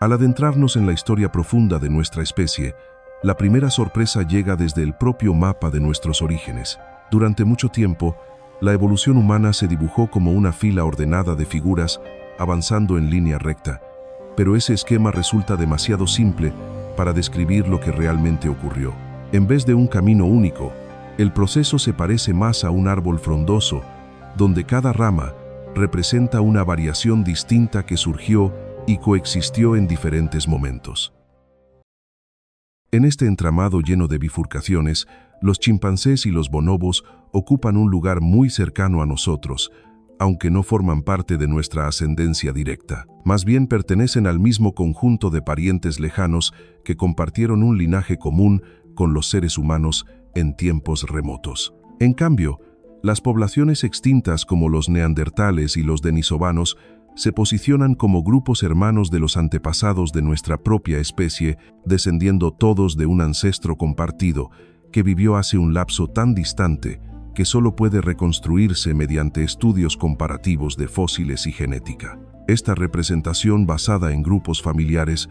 Al adentrarnos en la historia profunda de nuestra especie, la primera sorpresa llega desde el propio mapa de nuestros orígenes. Durante mucho tiempo, la evolución humana se dibujó como una fila ordenada de figuras avanzando en línea recta, pero ese esquema resulta demasiado simple para describir lo que realmente ocurrió. En vez de un camino único, el proceso se parece más a un árbol frondoso, donde cada rama representa una variación distinta que surgió y coexistió en diferentes momentos. En este entramado lleno de bifurcaciones, los chimpancés y los bonobos ocupan un lugar muy cercano a nosotros, aunque no forman parte de nuestra ascendencia directa. Más bien pertenecen al mismo conjunto de parientes lejanos que compartieron un linaje común con los seres humanos en tiempos remotos. En cambio, las poblaciones extintas como los neandertales y los denisovanos se posicionan como grupos hermanos de los antepasados de nuestra propia especie, descendiendo todos de un ancestro compartido que vivió hace un lapso tan distante que solo puede reconstruirse mediante estudios comparativos de fósiles y genética. Esta representación basada en grupos familiares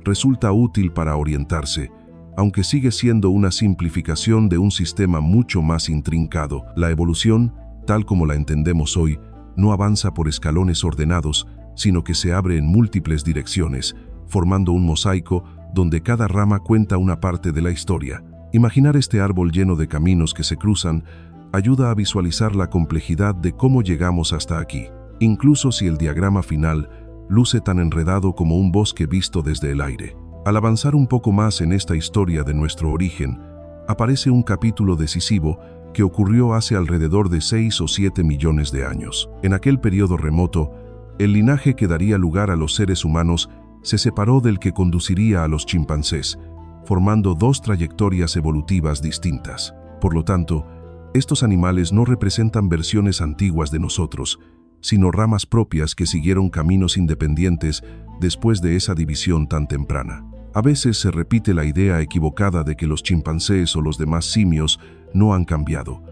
resulta útil para orientarse, aunque sigue siendo una simplificación de un sistema mucho más intrincado. La evolución, tal como la entendemos hoy, no avanza por escalones ordenados, sino que se abre en múltiples direcciones, formando un mosaico donde cada rama cuenta una parte de la historia. Imaginar este árbol lleno de caminos que se cruzan ayuda a visualizar la complejidad de cómo llegamos hasta aquí, incluso si el diagrama final luce tan enredado como un bosque visto desde el aire. Al avanzar un poco más en esta historia de nuestro origen, aparece un capítulo decisivo que ocurrió hace alrededor de 6 o 7 millones de años. En aquel periodo remoto, el linaje que daría lugar a los seres humanos se separó del que conduciría a los chimpancés, formando dos trayectorias evolutivas distintas. Por lo tanto, estos animales no representan versiones antiguas de nosotros, sino ramas propias que siguieron caminos independientes después de esa división tan temprana. A veces se repite la idea equivocada de que los chimpancés o los demás simios no han cambiado,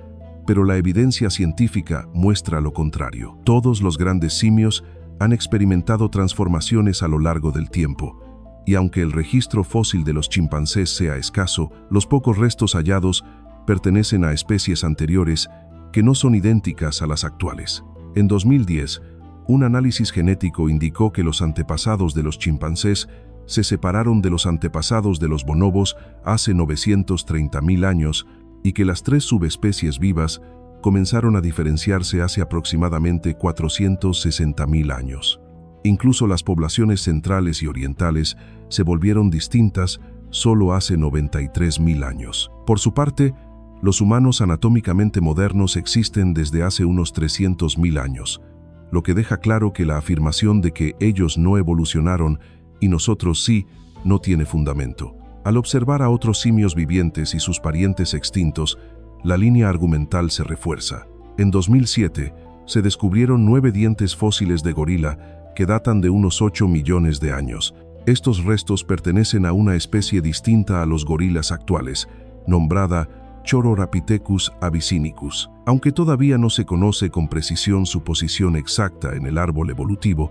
pero la evidencia científica muestra lo contrario. Todos los grandes simios han experimentado transformaciones a lo largo del tiempo, y aunque el registro fósil de los chimpancés sea escaso, los pocos restos hallados pertenecen a especies anteriores que no son idénticas a las actuales. En 2010, un análisis genético indicó que los antepasados de los chimpancés se separaron de los antepasados de los bonobos hace 930.000 años y que las tres subespecies vivas comenzaron a diferenciarse hace aproximadamente 460.000 años. Incluso las poblaciones centrales y orientales se volvieron distintas solo hace 93.000 años. Por su parte, los humanos anatómicamente modernos existen desde hace unos 300.000 años, lo que deja claro que la afirmación de que ellos no evolucionaron y nosotros sí no tiene fundamento. Al observar a otros simios vivientes y sus parientes extintos, la línea argumental se refuerza. En 2007, se descubrieron 9 dientes fósiles de gorila que datan de unos 8 millones de años. Estos restos pertenecen a una especie distinta a los gorilas actuales, nombrada Chororapithecus abyssinicus. Aunque todavía no se conoce con precisión su posición exacta en el árbol evolutivo,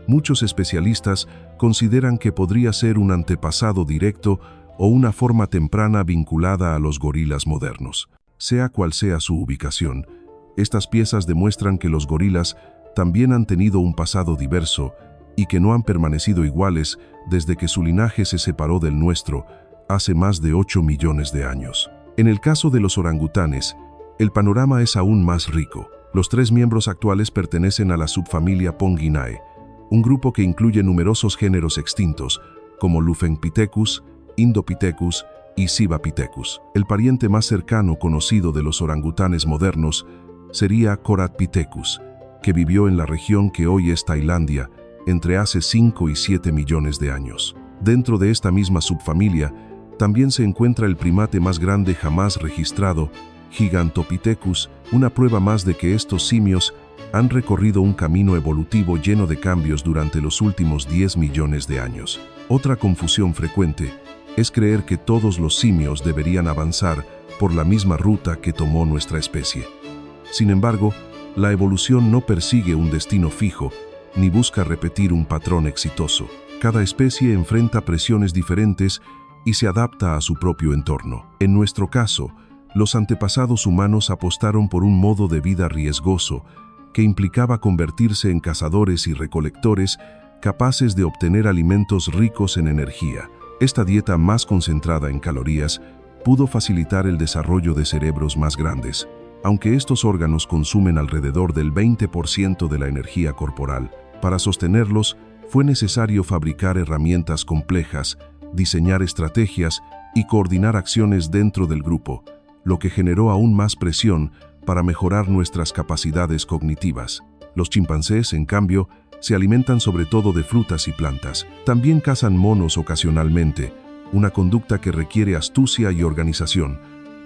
muchos especialistas consideran que podría ser un antepasado directo o una forma temprana vinculada a los gorilas modernos. Sea cual sea su ubicación, estas piezas demuestran que los gorilas también han tenido un pasado diverso y que no han permanecido iguales desde que su linaje se separó del nuestro hace más de 8 millones de años. En el caso de los orangutanes, el panorama es aún más rico. Los 3 miembros actuales pertenecen a la subfamilia Ponginae, un grupo que incluye numerosos géneros extintos, como Lufenpithecus, Indopithecus y Sivapithecus. El pariente más cercano conocido de los orangutanes modernos sería Corathpithecus, que vivió en la región que hoy es Tailandia entre hace 5 y 7 millones de años. Dentro de esta misma subfamilia, también se encuentra el primate más grande jamás registrado, Gigantopithecus, una prueba más de que estos simios han recorrido un camino evolutivo lleno de cambios durante los últimos 10 millones de años. Otra confusión frecuente es creer que todos los simios deberían avanzar por la misma ruta que tomó nuestra especie. Sin embargo, la evolución no persigue un destino fijo ni busca repetir un patrón exitoso. Cada especie enfrenta presiones diferentes y se adapta a su propio entorno. En nuestro caso, los antepasados humanos apostaron por un modo de vida riesgoso que implicaba convertirse en cazadores y recolectores capaces de obtener alimentos ricos en energía. Esta dieta más concentrada en calorías pudo facilitar el desarrollo de cerebros más grandes, aunque estos órganos consumen alrededor del 20% de la energía corporal. Para sostenerlos, fue necesario fabricar herramientas complejas, diseñar estrategias y coordinar acciones dentro del grupo, lo que generó aún más presión para mejorar nuestras capacidades cognitivas. Los chimpancés, en cambio, se alimentan sobre todo de frutas y plantas. También cazan monos ocasionalmente, una conducta que requiere astucia y organización,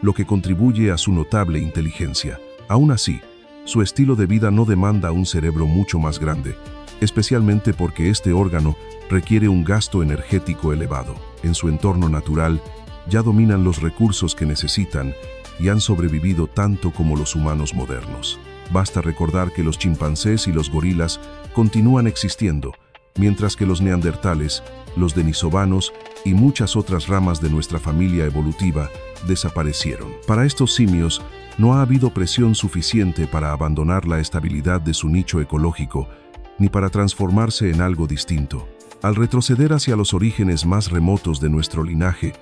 lo que contribuye a su notable inteligencia. Aún así, su estilo de vida no demanda un cerebro mucho más grande, especialmente porque este órgano requiere un gasto energético elevado. En su entorno natural, ya dominan los recursos que necesitan y han sobrevivido tanto como los humanos modernos. Basta recordar que los chimpancés y los gorilas continúan existiendo, mientras que los neandertales, los denisovanos y muchas otras ramas de nuestra familia evolutiva desaparecieron. Para estos simios, no ha habido presión suficiente para abandonar la estabilidad de su nicho ecológico, ni para transformarse en algo distinto. Al retroceder hacia los orígenes más remotos de nuestro linaje,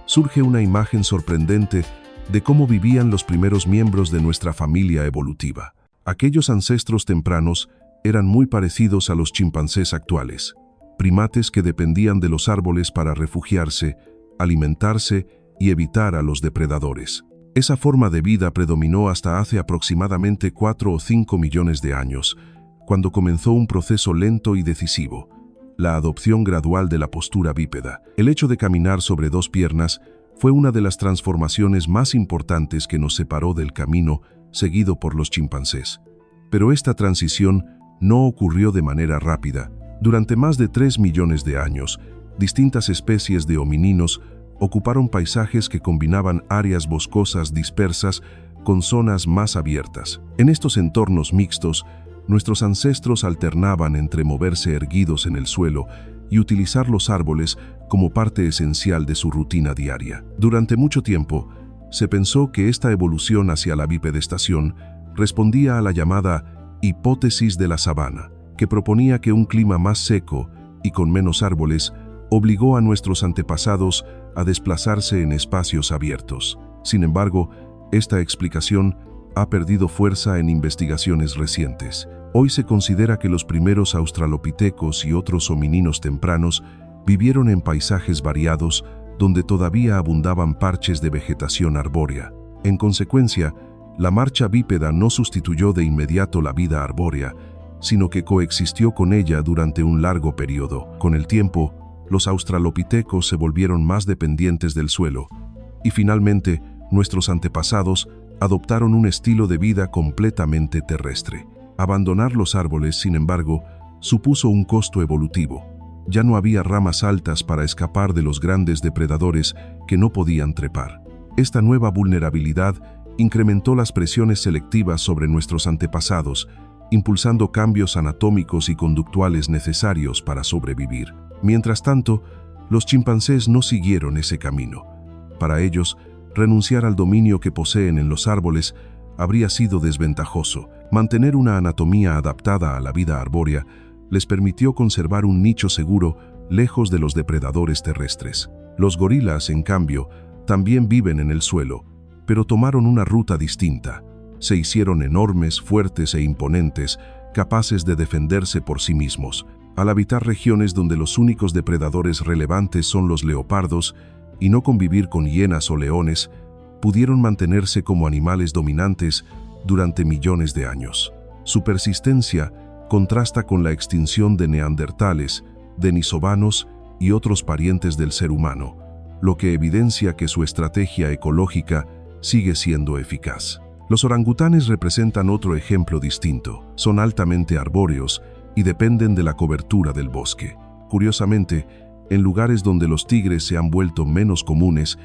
surge una imagen sorprendente de cómo vivían los primeros miembros de nuestra familia evolutiva. Aquellos ancestros tempranos eran muy parecidos a los chimpancés actuales, primates que dependían de los árboles para refugiarse, alimentarse y evitar a los depredadores. Esa forma de vida predominó hasta hace aproximadamente 4 o 5 millones de años, cuando comenzó un proceso lento y decisivo, la adopción gradual de la postura bípeda. El hecho de caminar sobre dos piernas fue una de las transformaciones más importantes que nos separó del camino seguido por los chimpancés. Pero esta transición no ocurrió de manera rápida. Durante más de 3 millones de años, distintas especies de homininos ocuparon paisajes que combinaban áreas boscosas dispersas con zonas más abiertas. En estos entornos mixtos, nuestros ancestros alternaban entre moverse erguidos en el suelo y utilizar los árboles como parte esencial de su rutina diaria. Durante mucho tiempo, se pensó que esta evolución hacia la bipedestación respondía a la llamada hipótesis de la sabana, que proponía que un clima más seco y con menos árboles obligó a nuestros antepasados a desplazarse en espacios abiertos. Sin embargo, esta explicación ha perdido fuerza en investigaciones recientes. Hoy se considera que los primeros australopitecos y otros homininos tempranos vivieron en paisajes variados donde todavía abundaban parches de vegetación arbórea. En consecuencia, la marcha bípeda no sustituyó de inmediato la vida arbórea, sino que coexistió con ella durante un largo periodo. Con el tiempo, los australopitecos se volvieron más dependientes del suelo, y finalmente, nuestros antepasados adoptaron un estilo de vida completamente terrestre. Abandonar los árboles, sin embargo, supuso un costo evolutivo. Ya no había ramas altas para escapar de los grandes depredadores que no podían trepar. Esta nueva vulnerabilidad incrementó las presiones selectivas sobre nuestros antepasados, impulsando cambios anatómicos y conductuales necesarios para sobrevivir. Mientras tanto, los chimpancés no siguieron ese camino. Para ellos, renunciar al dominio que poseen en los árboles habría sido desventajoso. Mantener una anatomía adaptada a la vida arbórea les permitió conservar un nicho seguro lejos de los depredadores terrestres. Los gorilas, en cambio, también viven en el suelo, pero tomaron una ruta distinta. Se hicieron enormes, fuertes e imponentes, capaces de defenderse por sí mismos. Al habitar regiones donde los únicos depredadores relevantes son los leopardos y no convivir con hienas o leones, pudieron mantenerse como animales dominantes durante millones de años. Su persistencia contrasta con la extinción de neandertales, denisovanos y otros parientes del ser humano, lo que evidencia que su estrategia ecológica sigue siendo eficaz. Los orangutanes representan otro ejemplo distinto. Son altamente arbóreos y dependen de la cobertura del bosque. Curiosamente, en lugares donde los tigres se han vuelto menos comunes,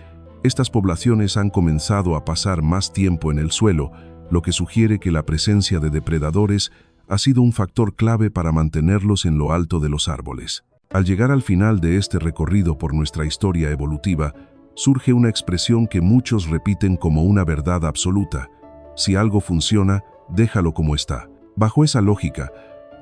estas poblaciones han comenzado a pasar más tiempo en el suelo, lo que sugiere que la presencia de depredadores ha sido un factor clave para mantenerlos en lo alto de los árboles. Al llegar al final de este recorrido por nuestra historia evolutiva, surge una expresión que muchos repiten como una verdad absoluta: si algo funciona, déjalo como está. Bajo esa lógica,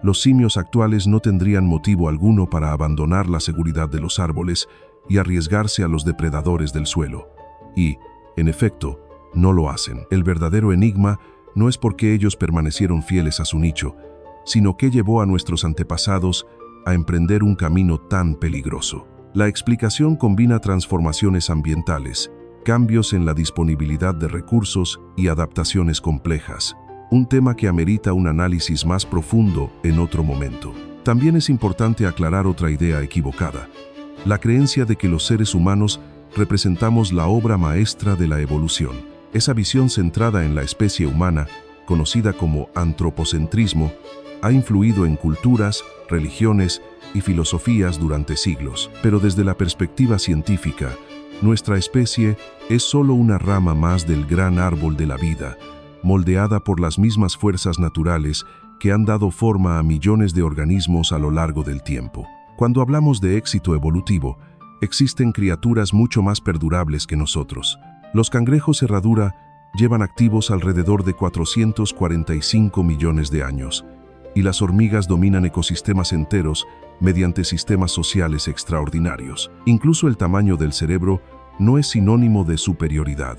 los simios actuales no tendrían motivo alguno para abandonar la seguridad de los árboles y arriesgarse a los depredadores del suelo. Y, en efecto, no lo hacen. El verdadero enigma no es por qué ellos permanecieron fieles a su nicho, sino qué llevó a nuestros antepasados a emprender un camino tan peligroso. La explicación combina transformaciones ambientales, cambios en la disponibilidad de recursos y adaptaciones complejas, un tema que amerita un análisis más profundo en otro momento. También es importante aclarar otra idea equivocada: la creencia de que los seres humanos representamos la obra maestra de la evolución. Esa visión centrada en la especie humana, conocida como antropocentrismo, ha influido en culturas, religiones y filosofías durante siglos. Pero desde la perspectiva científica, nuestra especie es solo una rama más del gran árbol de la vida, moldeada por las mismas fuerzas naturales que han dado forma a millones de organismos a lo largo del tiempo. Cuando hablamos de éxito evolutivo, existen criaturas mucho más perdurables que nosotros. Los cangrejos herradura llevan activos alrededor de 445 millones de años, y las hormigas dominan ecosistemas enteros mediante sistemas sociales extraordinarios. Incluso el tamaño del cerebro no es sinónimo de superioridad.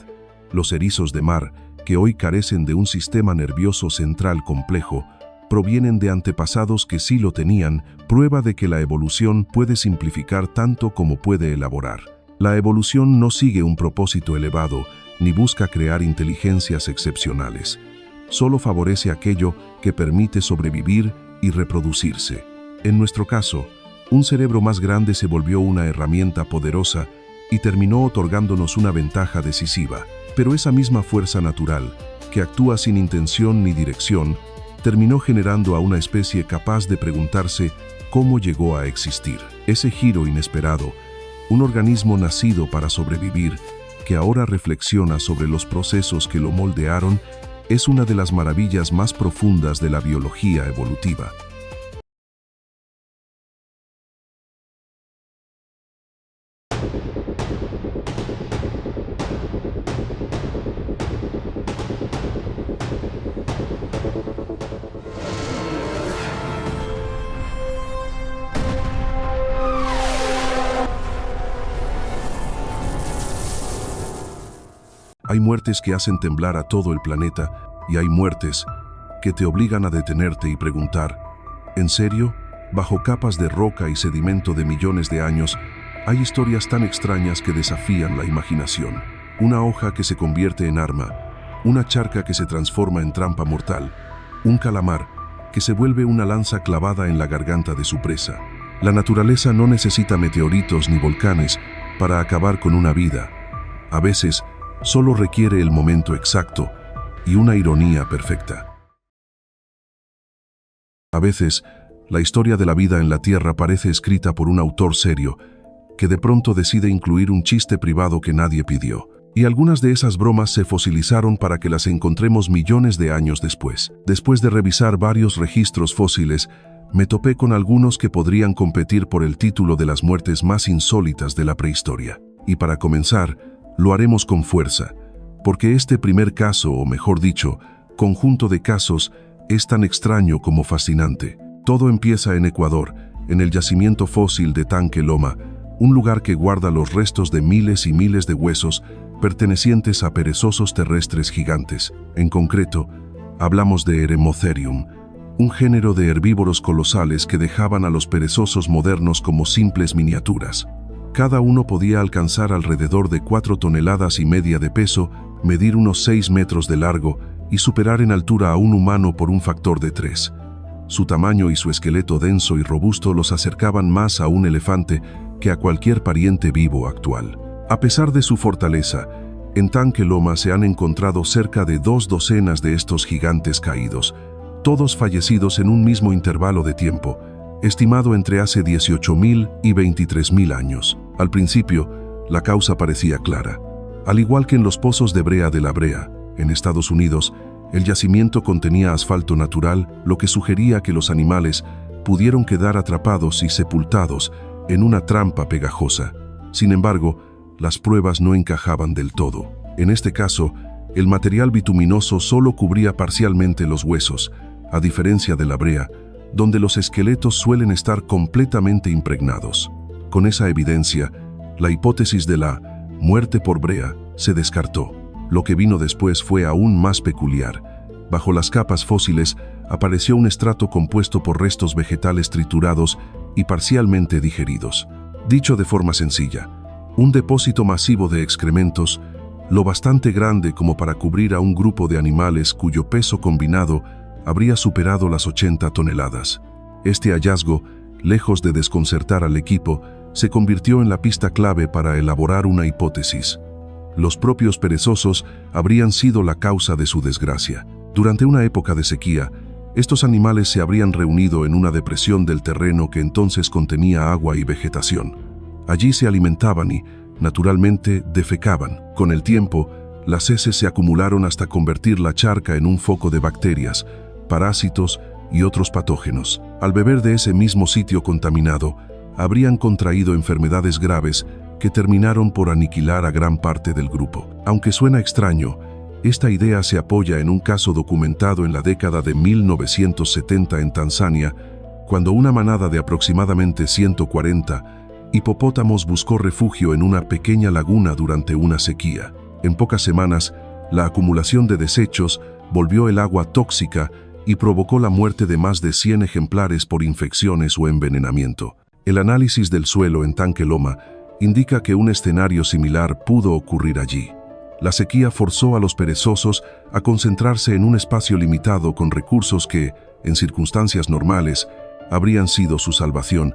Los erizos de mar, que hoy carecen de un sistema nervioso central complejo, provienen de antepasados que sí lo tenían, prueba de que la evolución puede simplificar tanto como puede elaborar. La evolución no sigue un propósito elevado, ni busca crear inteligencias excepcionales. Solo favorece aquello que permite sobrevivir y reproducirse. En nuestro caso, un cerebro más grande se volvió una herramienta poderosa y terminó otorgándonos una ventaja decisiva. Pero esa misma fuerza natural, que actúa sin intención ni dirección, terminó generando a una especie capaz de preguntarse cómo llegó a existir. Ese giro inesperado, un organismo nacido para sobrevivir, que ahora reflexiona sobre los procesos que lo moldearon, es una de las maravillas más profundas de la biología evolutiva. Hay muertes que hacen temblar a todo el planeta y hay muertes que te obligan a detenerte y preguntar: ¿en serio? Bajo capas de roca y sedimento de millones de años, hay historias tan extrañas que desafían la imaginación. Una hoja que se convierte en arma, una charca que se transforma en trampa mortal, un calamar que se vuelve una lanza clavada en la garganta de su presa. La naturaleza no necesita meteoritos ni volcanes para acabar con una vida. A veces, solo requiere el momento exacto y una ironía perfecta. A veces, la historia de la vida en la Tierra parece escrita por un autor serio, que de pronto decide incluir un chiste privado que nadie pidió. Y algunas de esas bromas se fosilizaron para que las encontremos millones de años después. Después de revisar varios registros fósiles, me topé con algunos que podrían competir por el título de las muertes más insólitas de la prehistoria. Y para comenzar, lo haremos con fuerza, porque este primer caso, o mejor dicho, conjunto de casos, es tan extraño como fascinante. Todo empieza en Ecuador, en el yacimiento fósil de Tanque Loma, un lugar que guarda los restos de miles y miles de huesos pertenecientes a perezosos terrestres gigantes. En concreto, hablamos de Eremotherium, un género de herbívoros colosales que dejaban a los perezosos modernos como simples miniaturas. Cada uno podía alcanzar alrededor de 4,5 toneladas de peso, medir unos 6 metros de largo y superar en altura a un humano por un factor de 3. Su tamaño y su esqueleto denso y robusto los acercaban más a un elefante que a cualquier pariente vivo actual. A pesar de su fortaleza, en Tanque Loma se han encontrado cerca de 2 docenas de estos gigantes caídos, todos fallecidos en un mismo intervalo de tiempo, estimado entre hace 18.000 y 23.000 años. Al principio, la causa parecía clara. Al igual que en los pozos de Brea de la Brea, en Estados Unidos, el yacimiento contenía asfalto natural, lo que sugería que los animales pudieron quedar atrapados y sepultados en una trampa pegajosa. Sin embargo, las pruebas no encajaban del todo. En este caso, el material bituminoso solo cubría parcialmente los huesos, a diferencia de la brea, donde los esqueletos suelen estar completamente impregnados. Con esa evidencia, la hipótesis de la muerte por brea se descartó. Lo que vino después fue aún más peculiar. Bajo las capas fósiles apareció un estrato compuesto por restos vegetales triturados y parcialmente digeridos. Dicho de forma sencilla, un depósito masivo de excrementos, lo bastante grande como para cubrir a un grupo de animales cuyo peso combinado habría superado las 80 toneladas. Este hallazgo, lejos de desconcertar al equipo, se convirtió en la pista clave para elaborar una hipótesis. Los propios perezosos habrían sido la causa de su desgracia. Durante una época de sequía, estos animales se habrían reunido en una depresión del terreno que entonces contenía agua y vegetación. Allí se alimentaban y, naturalmente, defecaban. Con el tiempo, las heces se acumularon hasta convertir la charca en un foco de bacterias, parásitos y otros patógenos. Al beber de ese mismo sitio contaminado, habrían contraído enfermedades graves que terminaron por aniquilar a gran parte del grupo. Aunque suena extraño, esta idea se apoya en un caso documentado en la década de 1970 en Tanzania, cuando una manada de aproximadamente 140 hipopótamos buscó refugio en una pequeña laguna durante una sequía. En pocas semanas, la acumulación de desechos volvió el agua tóxica y provocó la muerte de más de 100 ejemplares por infecciones o envenenamiento. El análisis del suelo en Tanque Loma indica que un escenario similar pudo ocurrir allí. La sequía forzó a los perezosos a concentrarse en un espacio limitado con recursos que, en circunstancias normales, habrían sido su salvación,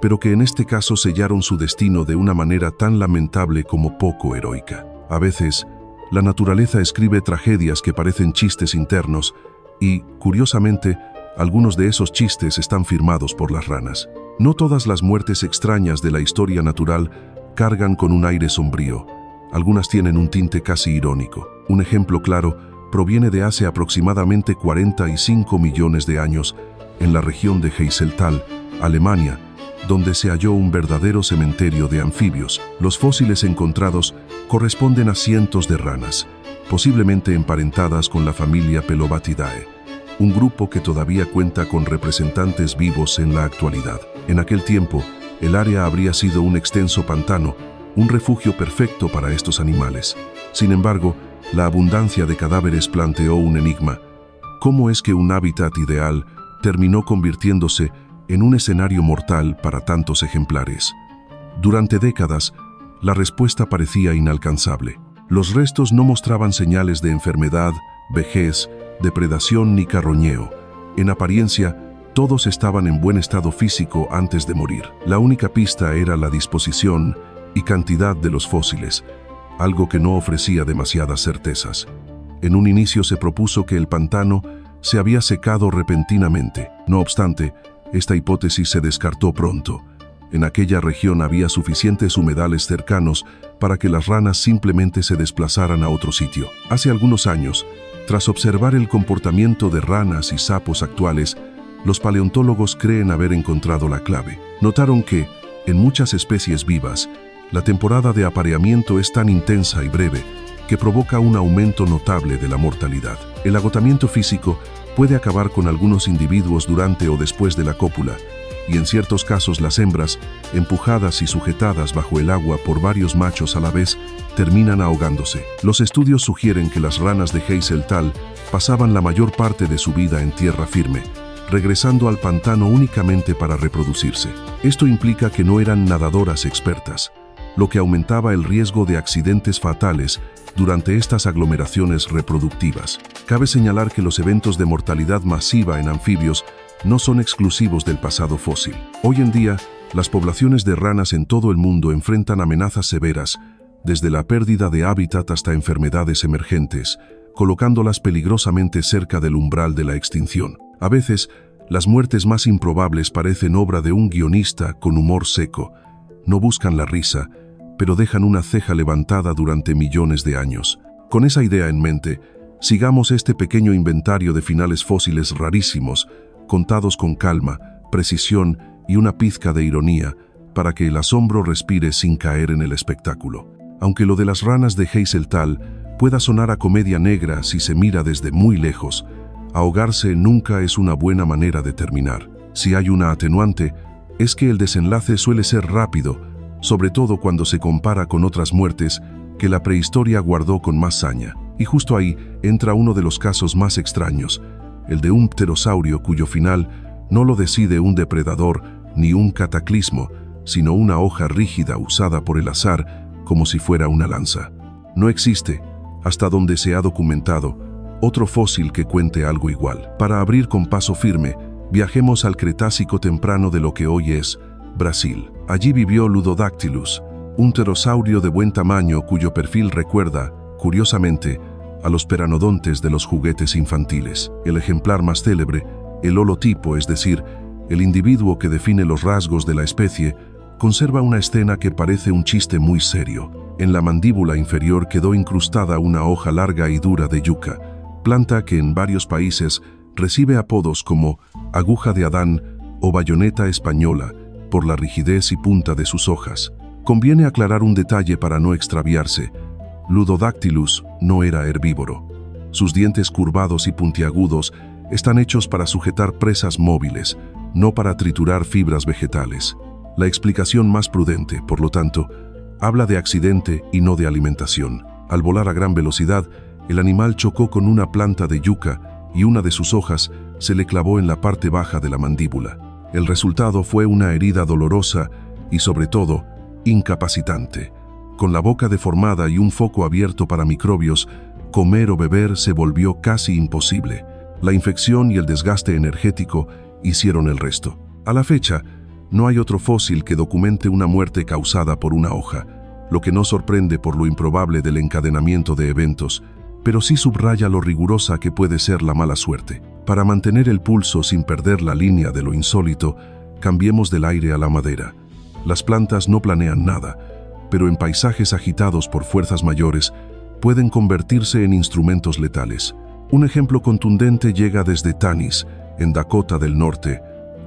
pero que en este caso sellaron su destino de una manera tan lamentable como poco heroica. A veces, la naturaleza escribe tragedias que parecen chistes internos y, curiosamente, algunos de esos chistes están firmados por las ranas. No todas las muertes extrañas de la historia natural cargan con un aire sombrío. Algunas tienen un tinte casi irónico. Un ejemplo claro proviene de hace aproximadamente 45 millones de años, en la región de Heiseltal, Alemania, donde se halló un verdadero cementerio de anfibios. Los fósiles encontrados corresponden a cientos de ranas, posiblemente emparentadas con la familia Pelobatidae, un grupo que todavía cuenta con representantes vivos en la actualidad. En aquel tiempo, el área habría sido un extenso pantano, un refugio perfecto para estos animales. Sin embargo, la abundancia de cadáveres planteó un enigma. ¿Cómo es que un hábitat ideal terminó convirtiéndose en un escenario mortal para tantos ejemplares? Durante décadas, la respuesta parecía inalcanzable. Los restos no mostraban señales de enfermedad, vejez, depredación ni carroñeo. En apariencia, todos estaban en buen estado físico antes de morir. La única pista era la disposición y cantidad de los fósiles, algo que no ofrecía demasiadas certezas. En un inicio se propuso que el pantano se había secado repentinamente. No obstante, esta hipótesis se descartó pronto. En aquella región había suficientes humedales cercanos para que las ranas simplemente se desplazaran a otro sitio. Hace algunos años, tras observar el comportamiento de ranas y sapos actuales, los paleontólogos creen haber encontrado la clave. Notaron que, en muchas especies vivas, la temporada de apareamiento es tan intensa y breve que provoca un aumento notable de la mortalidad. El agotamiento físico puede acabar con algunos individuos durante o después de la cópula, y en ciertos casos las hembras, empujadas y sujetadas bajo el agua por varios machos a la vez, terminan ahogándose. Los estudios sugieren que las ranas de Heiseltal pasaban la mayor parte de su vida en tierra firme, regresando al pantano únicamente para reproducirse. Esto implica que no eran nadadoras expertas, lo que aumentaba el riesgo de accidentes fatales durante estas aglomeraciones reproductivas. Cabe señalar que los eventos de mortalidad masiva en anfibios no son exclusivos del pasado fósil. Hoy en día, las poblaciones de ranas en todo el mundo enfrentan amenazas severas, desde la pérdida de hábitat hasta enfermedades emergentes, colocándolas peligrosamente cerca del umbral de la extinción. A veces, las muertes más improbables parecen obra de un guionista con humor seco. No buscan la risa, pero dejan una ceja levantada durante millones de años. Con esa idea en mente, sigamos este pequeño inventario de finales fósiles rarísimos, contados con calma, precisión y una pizca de ironía para que el asombro respire sin caer en el espectáculo. Aunque lo de las ranas de Hazeltal pueda sonar a comedia negra si se mira desde muy lejos, ahogarse nunca es una buena manera de terminar. Si hay una atenuante, es que el desenlace suele ser rápido, sobre todo cuando se compara con otras muertes que la prehistoria guardó con más saña. Y justo ahí entra uno de los casos más extraños, el de un pterosaurio cuyo final no lo decide un depredador ni un cataclismo, sino una hoja rígida usada por el azar como si fuera una lanza. No existe, hasta donde se ha documentado, otro fósil que cuente algo igual. Para abrir con paso firme, viajemos al Cretácico temprano de lo que hoy es Brasil. Allí vivió Ludodactylus, un pterosaurio de buen tamaño cuyo perfil recuerda, curiosamente, a los pteranodontes de los juguetes infantiles. El ejemplar más célebre, el holotipo, es decir, el individuo que define los rasgos de la especie, conserva una escena que parece un chiste muy serio. En la mandíbula inferior quedó incrustada una hoja larga y dura de yuca, planta que en varios países recibe apodos como aguja de Adán o bayoneta española por la rigidez y punta de sus hojas. Conviene aclarar un detalle para no extraviarse. Ludodactylus no era herbívoro. Sus dientes curvados y puntiagudos están hechos para sujetar presas móviles, no para triturar fibras vegetales. La explicación más prudente, por lo tanto, habla de accidente y no de alimentación. Al volar a gran velocidad, el animal chocó con una planta de yuca y una de sus hojas se le clavó en la parte baja de la mandíbula. El resultado fue una herida dolorosa y, sobre todo, incapacitante. Con la boca deformada y un foco abierto para microbios, comer o beber se volvió casi imposible. La infección y el desgaste energético hicieron el resto. A la fecha, no hay otro fósil que documente una muerte causada por una hoja, lo que no sorprende por lo improbable del encadenamiento de eventos, pero sí subraya lo rigurosa que puede ser la mala suerte. Para mantener el pulso sin perder la línea de lo insólito, cambiemos del aire a la madera. Las plantas no planean nada, pero en paisajes agitados por fuerzas mayores, pueden convertirse en instrumentos letales. Un ejemplo contundente llega desde Tanis, en Dakota del Norte,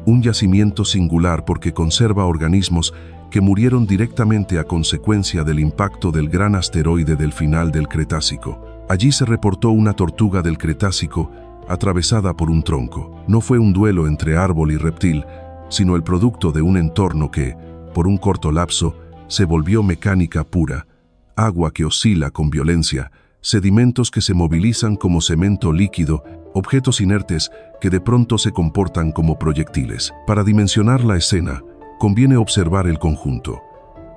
un yacimiento singular porque conserva organismos que murieron directamente a consecuencia del impacto del gran asteroide del final del Cretácico. Allí se reportó una tortuga del Cretácico atravesada por un tronco. No fue un duelo entre árbol y reptil, sino el producto de un entorno que, por un corto lapso, se volvió mecánica pura, agua que oscila con violencia, sedimentos que se movilizan como cemento líquido, objetos inertes que de pronto se comportan como proyectiles. Para dimensionar la escena, conviene observar el conjunto.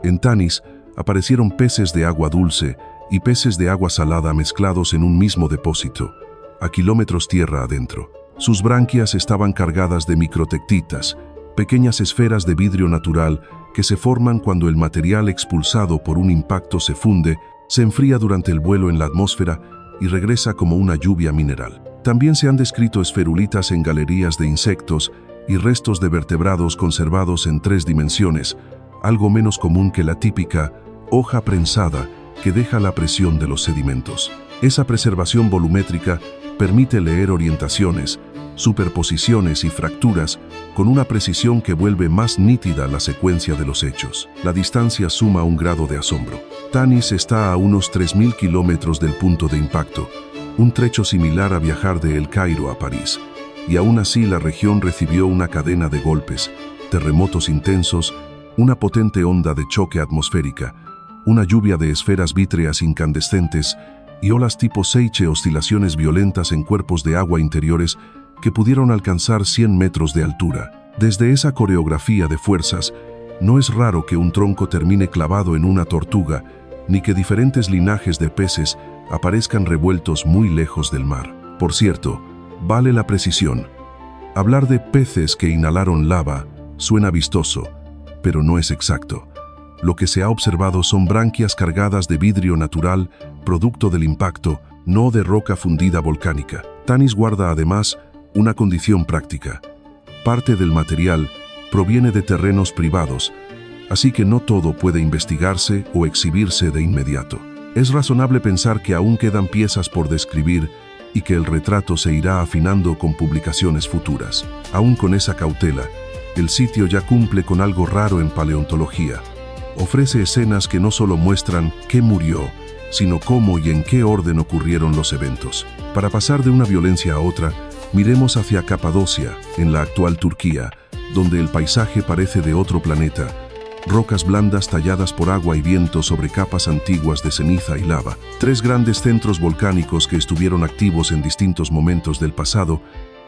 En Tanis aparecieron peces de agua dulce y peces de agua salada mezclados en un mismo depósito, a kilómetros tierra adentro. Sus branquias estaban cargadas de microtectitas, pequeñas esferas de vidrio natural que se forman cuando el material expulsado por un impacto se funde, se enfría durante el vuelo en la atmósfera y regresa como una lluvia mineral. También se han descrito esferulitas en galerías de insectos y restos de vertebrados conservados en 3 dimensiones, algo menos común que la típica hoja prensada que deja la presión de los sedimentos. Esa preservación volumétrica permite leer orientaciones, superposiciones y fracturas con una precisión que vuelve más nítida la secuencia de los hechos. La distancia suma un grado de asombro. Tanis está a unos 3.000 kilómetros del punto de impacto, un trecho similar a viajar de El Cairo a París, y aún así la región recibió una cadena de golpes, terremotos intensos, una potente onda de choque atmosférica, una lluvia de esferas vítreas incandescentes y olas tipo Seiche, oscilaciones violentas en cuerpos de agua interiores que pudieron alcanzar 100 metros de altura. Desde esa coreografía de fuerzas, no es raro que un tronco termine clavado en una tortuga, ni que diferentes linajes de peces aparezcan revueltos muy lejos del mar. Por cierto, vale la precisión. Hablar de peces que inhalaron lava suena vistoso, pero no es exacto. Lo que se ha observado son branquias cargadas de vidrio natural, producto del impacto, no de roca fundida volcánica. Tanis guarda además una condición práctica. Parte del material proviene de terrenos privados, así que no todo puede investigarse o exhibirse de inmediato. Es razonable pensar que aún quedan piezas por describir y que el retrato se irá afinando con publicaciones futuras. Aún con esa cautela, el sitio ya cumple con algo raro en paleontología. Ofrece escenas que no solo muestran qué murió, sino cómo y en qué orden ocurrieron los eventos. Para pasar de una violencia a otra, miremos hacia Capadocia, en la actual Turquía, donde el paisaje parece de otro planeta. Rocas blandas talladas por agua y viento sobre capas antiguas de ceniza y lava. Tres grandes centros volcánicos que estuvieron activos en distintos momentos del pasado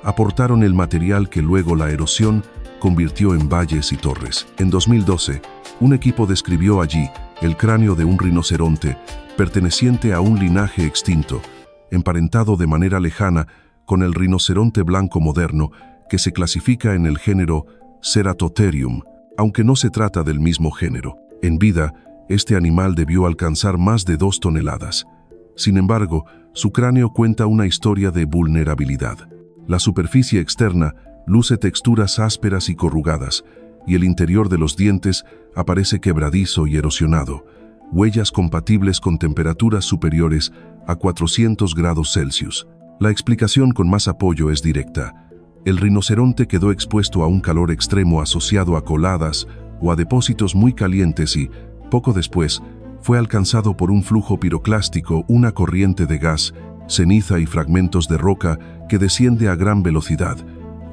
aportaron el material que luego la erosión convirtió en valles y torres. En 2012, un equipo describió allí el cráneo de un rinoceronte perteneciente a un linaje extinto, emparentado de manera lejana con el rinoceronte blanco moderno que se clasifica en el género Ceratotherium, aunque no se trata del mismo género. En vida, este animal debió alcanzar más de 2 toneladas. Sin embargo, su cráneo cuenta una historia de vulnerabilidad. La superficie externa luce texturas ásperas y corrugadas, y el interior de los dientes aparece quebradizo y erosionado, huellas compatibles con temperaturas superiores a 400 grados Celsius. La explicación con más apoyo es directa. El rinoceronte quedó expuesto a un calor extremo asociado a coladas o a depósitos muy calientes y, poco después, fue alcanzado por un flujo piroclástico, una corriente de gas, ceniza y fragmentos de roca que desciende a gran velocidad,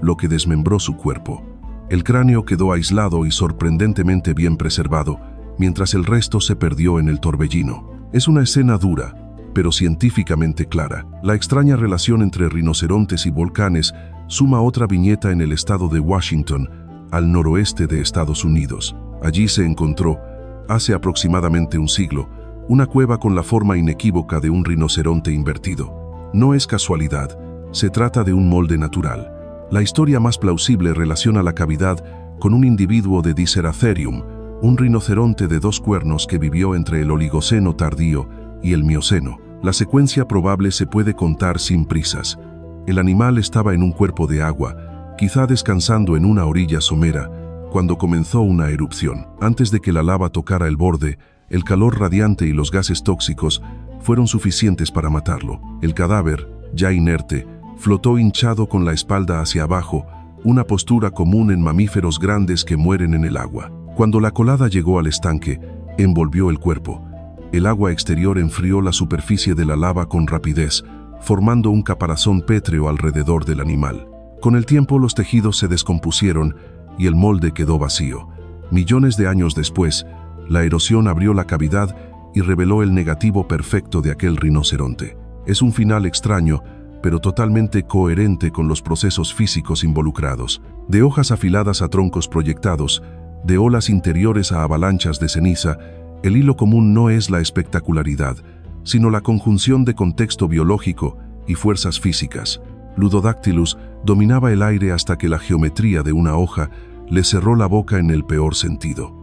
lo que desmembró su cuerpo. El cráneo quedó aislado y sorprendentemente bien preservado, mientras el resto se perdió en el torbellino. Es una escena dura, pero científicamente clara. La extraña relación entre rinocerontes y volcanes suma otra viñeta en el estado de Washington, al noroeste de Estados Unidos. Allí se encontró, hace aproximadamente un siglo, una cueva con la forma inequívoca de un rinoceronte invertido. No es casualidad, se trata de un molde natural. La historia más plausible relaciona la cavidad con un individuo de Diceratherium, un rinoceronte de 2 cuernos que vivió entre el Oligoceno tardío y el Mioceno. La secuencia probable se puede contar sin prisas. El animal estaba en un cuerpo de agua, quizá descansando en una orilla somera, cuando comenzó una erupción. Antes de que la lava tocara el borde, el calor radiante y los gases tóxicos fueron suficientes para matarlo. El cadáver, ya inerte, flotó hinchado con la espalda hacia abajo, una postura común en mamíferos grandes que mueren en el agua. Cuando la colada llegó al estanque, envolvió el cuerpo. El agua exterior enfrió la superficie de la lava con rapidez, formando un caparazón pétreo alrededor del animal. Con el tiempo los tejidos se descompusieron y el molde quedó vacío. Millones de años después, la erosión abrió la cavidad y reveló el negativo perfecto de aquel rinoceronte. Es un final extraño, pero totalmente coherente con los procesos físicos involucrados. De hojas afiladas a troncos proyectados, de olas interiores a avalanchas de ceniza, el hilo común no es la espectacularidad, sino la conjunción de contexto biológico y fuerzas físicas. Ludodactylus dominaba el aire hasta que la geometría de una hoja le cerró la boca en el peor sentido.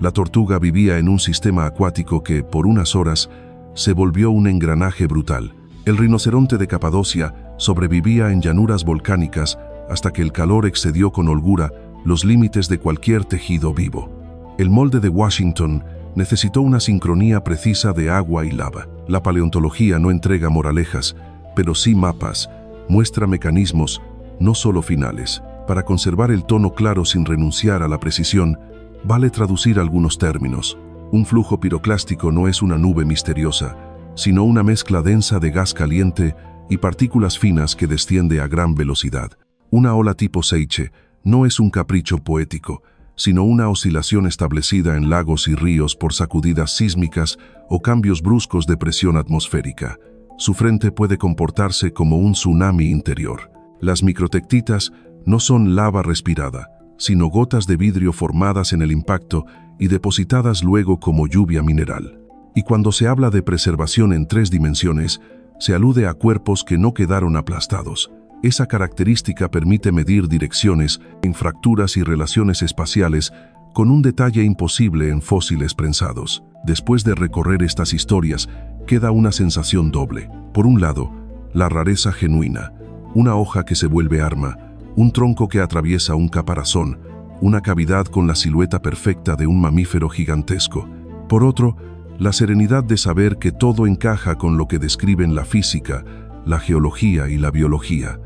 La tortuga vivía en un sistema acuático que, por unas horas, se volvió un engranaje brutal. El rinoceronte de Capadocia sobrevivía en llanuras volcánicas hasta que el calor excedió con holgura los límites de cualquier tejido vivo. El molde de Washington necesitó una sincronía precisa de agua y lava. La paleontología no entrega moralejas, pero sí mapas, muestra mecanismos, no solo finales. Para conservar el tono claro sin renunciar a la precisión, vale traducir algunos términos. Un flujo piroclástico no es una nube misteriosa, sino una mezcla densa de gas caliente y partículas finas que desciende a gran velocidad. Una ola tipo Seiche no es un capricho poético, sino una oscilación establecida en lagos y ríos por sacudidas sísmicas o cambios bruscos de presión atmosférica. Su frente puede comportarse como un tsunami interior. Las microtectitas no son lava respirada, sino gotas de vidrio formadas en el impacto y depositadas luego como lluvia mineral. Y cuando se habla de preservación en 3 dimensiones, se alude a cuerpos que no quedaron aplastados. Esa característica permite medir direcciones en fracturas y relaciones espaciales con un detalle imposible en fósiles prensados. Después de recorrer estas historias, queda una sensación doble. Por un lado, la rareza genuina, una hoja que se vuelve arma, un tronco que atraviesa un caparazón, una cavidad con la silueta perfecta de un mamífero gigantesco. Por otro, la serenidad de saber que todo encaja con lo que describen la física, la geología y la biología.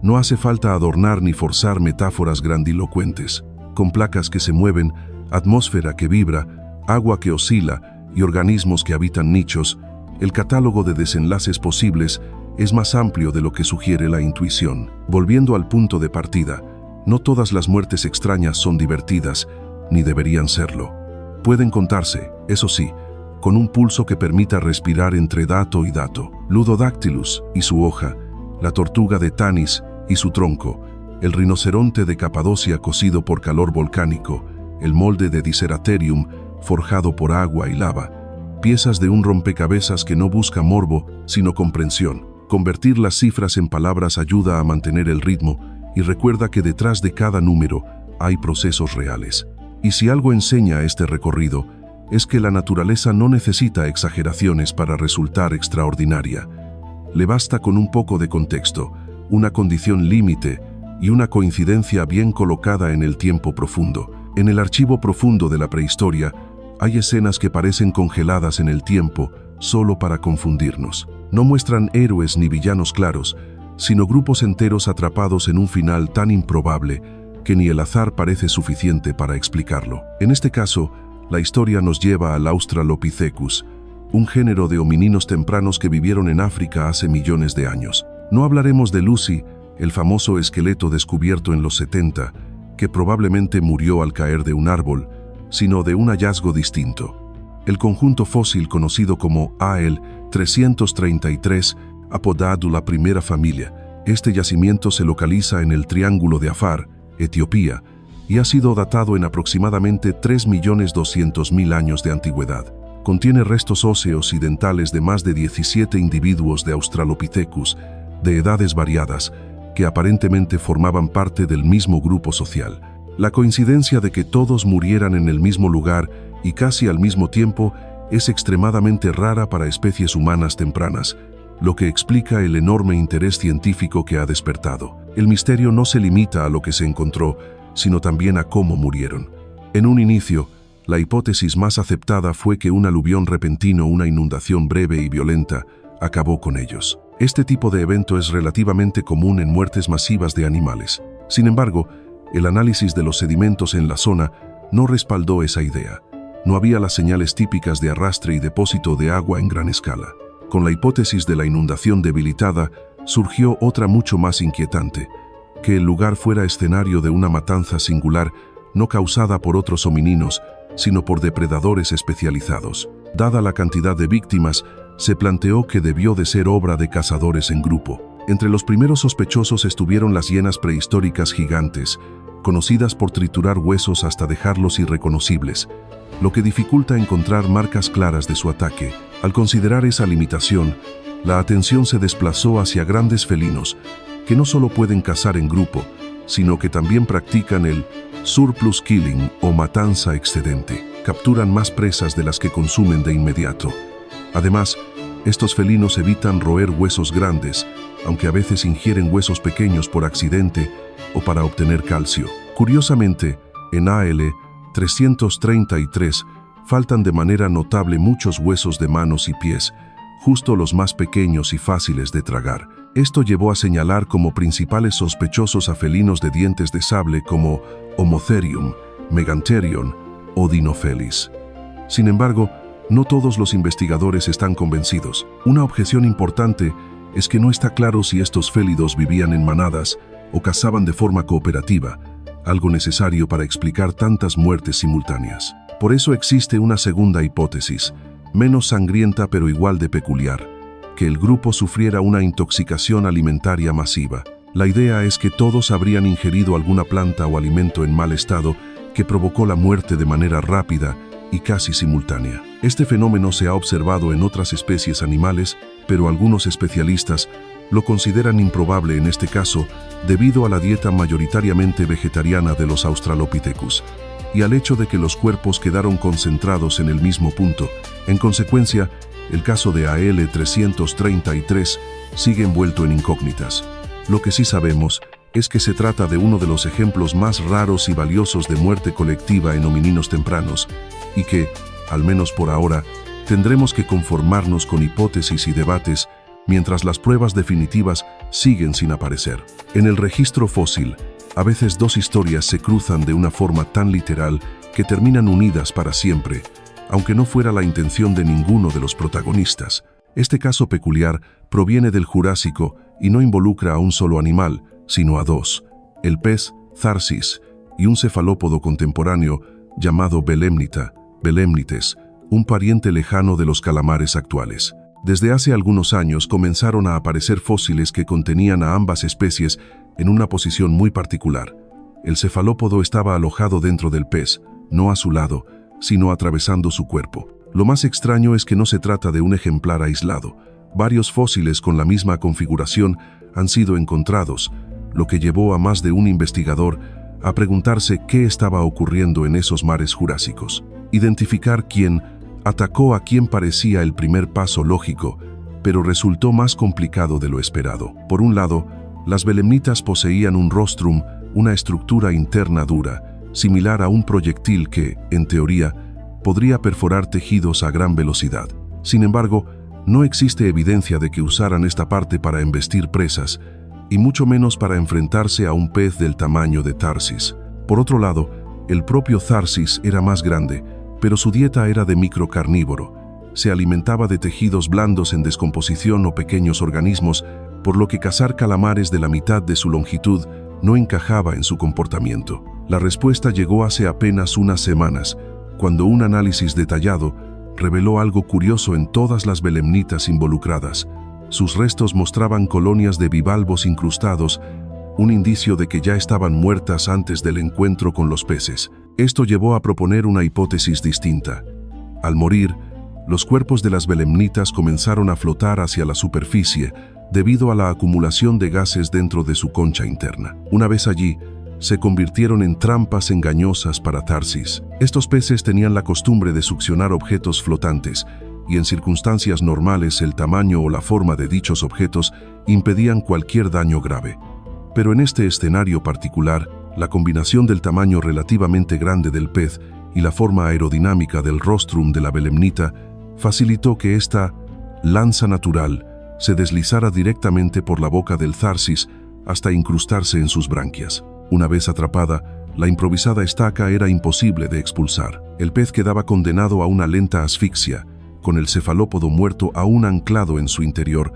No hace falta adornar ni forzar metáforas grandilocuentes. con placas que se mueven, atmósfera que vibra, agua que oscila y organismos que habitan nichos, el catálogo de desenlaces posibles es más amplio de lo que sugiere la intuición. Volviendo al punto de partida, no todas las muertes extrañas son divertidas, ni deberían serlo. Pueden contarse, eso sí, con un pulso que permita respirar entre dato y dato. Ludodactylus y su hoja, la tortuga de Tanis y su tronco, el rinoceronte de Capadocia cocido por calor volcánico, el molde de Diceratherium forjado por agua y lava, piezas de un rompecabezas que no busca morbo, sino comprensión. Convertir las cifras en palabras ayuda a mantener el ritmo y recuerda que detrás de cada número hay procesos reales. Y si algo enseña este recorrido, es que la naturaleza no necesita exageraciones para resultar extraordinaria. Le basta con un poco de contexto, una condición límite y una coincidencia bien colocada en el tiempo profundo. En el archivo profundo de la prehistoria, hay escenas que parecen congeladas en el tiempo solo para confundirnos. No muestran héroes ni villanos claros, sino grupos enteros atrapados en un final tan improbable que ni el azar parece suficiente para explicarlo. En este caso, la historia nos lleva al Australopithecus, un género de homininos tempranos que vivieron en África hace millones de años. No hablaremos de Lucy, el famoso esqueleto descubierto en los 70, que probablemente murió al caer de un árbol, sino de un hallazgo distinto. El conjunto fósil conocido como AL-333, apodado la primera familia. Este yacimiento se localiza en el Triángulo de Afar, Etiopía, y ha sido datado en aproximadamente 3.200.000 años de antigüedad. Contiene restos óseos y dentales de más de 17 individuos de Australopithecus, de edades variadas, que aparentemente formaban parte del mismo grupo social. La coincidencia de que todos murieran en el mismo lugar y casi al mismo tiempo es extremadamente rara para especies humanas tempranas, lo que explica el enorme interés científico que ha despertado. El misterio no se limita a lo que se encontró, sino también a cómo murieron. En un inicio, la hipótesis más aceptada fue que un aluvión repentino, una inundación breve y violenta, acabó con ellos. Este tipo de evento es relativamente común en muertes masivas de animales. Sin embargo, el análisis de los sedimentos en la zona no respaldó esa idea. No había las señales típicas de arrastre y depósito de agua en gran escala. Con la hipótesis de la inundación debilitada, surgió otra mucho más inquietante: que el lugar fuera escenario de una matanza singular, no causada por otros homininos, sino por depredadores especializados. Dada la cantidad de víctimas, se planteó que debió de ser obra de cazadores en grupo. Entre los primeros sospechosos estuvieron las hienas prehistóricas gigantes, conocidas por triturar huesos hasta dejarlos irreconocibles, lo que dificulta encontrar marcas claras de su ataque. Al considerar esa limitación, la atención se desplazó hacia grandes felinos, que no solo pueden cazar en grupo, sino que también practican el surplus killing o matanza excedente. Capturan más presas de las que consumen de inmediato. Además, estos felinos evitan roer huesos grandes, aunque a veces ingieren huesos pequeños por accidente o para obtener calcio. Curiosamente, en AL-333 faltan de manera notable muchos huesos de manos y pies, justo los más pequeños y fáciles de tragar. Esto llevó a señalar como principales sospechosos a felinos de dientes de sable como Homotherium, Megantherion o Dinophelis. Sin embargo, no todos los investigadores están convencidos. Una objeción importante es que no está claro si estos félidos vivían en manadas o cazaban de forma cooperativa, algo necesario para explicar tantas muertes simultáneas. Por eso existe una segunda hipótesis, menos sangrienta pero igual de peculiar: que el grupo sufriera una intoxicación alimentaria masiva. La idea es que todos habrían ingerido alguna planta o alimento en mal estado que provocó la muerte de manera rápida y casi simultánea. Este fenómeno se ha observado en otras especies animales, pero algunos especialistas lo consideran improbable en este caso debido a la dieta mayoritariamente vegetariana de los Australopithecus y al hecho de que los cuerpos quedaron concentrados en el mismo punto. En consecuencia, el caso de AL-333 sigue envuelto en incógnitas. Lo que sí sabemos es que se trata de uno de los ejemplos más raros y valiosos de muerte colectiva en homininos tempranos, y que, al menos por ahora, tendremos que conformarnos con hipótesis y debates mientras las pruebas definitivas siguen sin aparecer. En el registro fósil, A veces dos historias se cruzan de una forma tan literal que terminan unidas para siempre, aunque no fuera la intención de ninguno de los protagonistas. Este caso peculiar proviene del Jurásico y no involucra a un solo animal, sino a dos: el pez Tharsis y un cefalópodo contemporáneo llamado Belemnites, un pariente lejano de los calamares actuales. Desde hace algunos años comenzaron a aparecer fósiles que contenían a ambas especies en una posición muy particular. El cefalópodo estaba alojado dentro del pez, no a su lado, sino atravesando su cuerpo. Lo más extraño es que no se trata de un ejemplar aislado. Varios fósiles con la misma configuración han sido encontrados, lo que llevó a más de un investigador a preguntarse qué estaba ocurriendo en esos mares jurásicos. Identificar quién atacó a quien parecía el primer paso lógico, pero resultó más complicado de lo esperado. Por un lado, las belemnitas poseían un rostrum, una estructura interna dura, similar a un proyectil que, en teoría, podría perforar tejidos a gran velocidad. Sin embargo, no existe evidencia de que usaran esta parte para embestir presas, y mucho menos para enfrentarse a un pez del tamaño de Tharsis. Por otro lado, el propio Tharsis era más grande, pero su dieta era de microcarnívoro. Se alimentaba de tejidos blandos en descomposición o pequeños organismos, por lo que cazar calamares de la mitad de su longitud no encajaba en su comportamiento. La respuesta llegó hace apenas unas semanas, cuando un análisis detallado reveló algo curioso en todas las belemnitas involucradas. Sus restos mostraban colonias de bivalvos incrustados, un indicio de que ya estaban muertas antes del encuentro con los peces. Esto llevó a proponer una hipótesis distinta. Al morir, los cuerpos de las belemnitas comenzaron a flotar hacia la superficie debido a la acumulación de gases dentro de su concha interna. Una vez allí, se convirtieron en trampas engañosas para Tharsis. Estos peces tenían la costumbre de succionar objetos flotantes, y en circunstancias normales el tamaño o la forma de dichos objetos impedían cualquier daño grave. Pero en este escenario particular, la combinación del tamaño relativamente grande del pez y la forma aerodinámica del rostrum de la belemnita facilitó que esta lanza natural se deslizara directamente por la boca del Tharsis hasta incrustarse en sus branquias. Una vez atrapada, la improvisada estaca era imposible de expulsar. El pez quedaba condenado a una lenta asfixia, con el cefalópodo muerto aún anclado en su interior,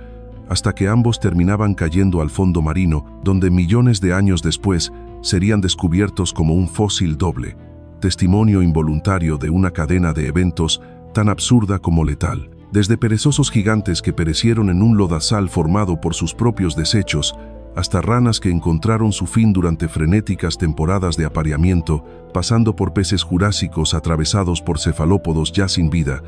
hasta que ambos terminaban cayendo al fondo marino, donde millones de años después serían descubiertos como un fósil doble, testimonio involuntario de una cadena de eventos tan absurda como letal. Desde perezosos gigantes que perecieron en un lodazal formado por sus propios desechos, hasta ranas que encontraron su fin durante frenéticas temporadas de apareamiento, pasando por peces jurásicos atravesados por cefalópodos ya sin vida,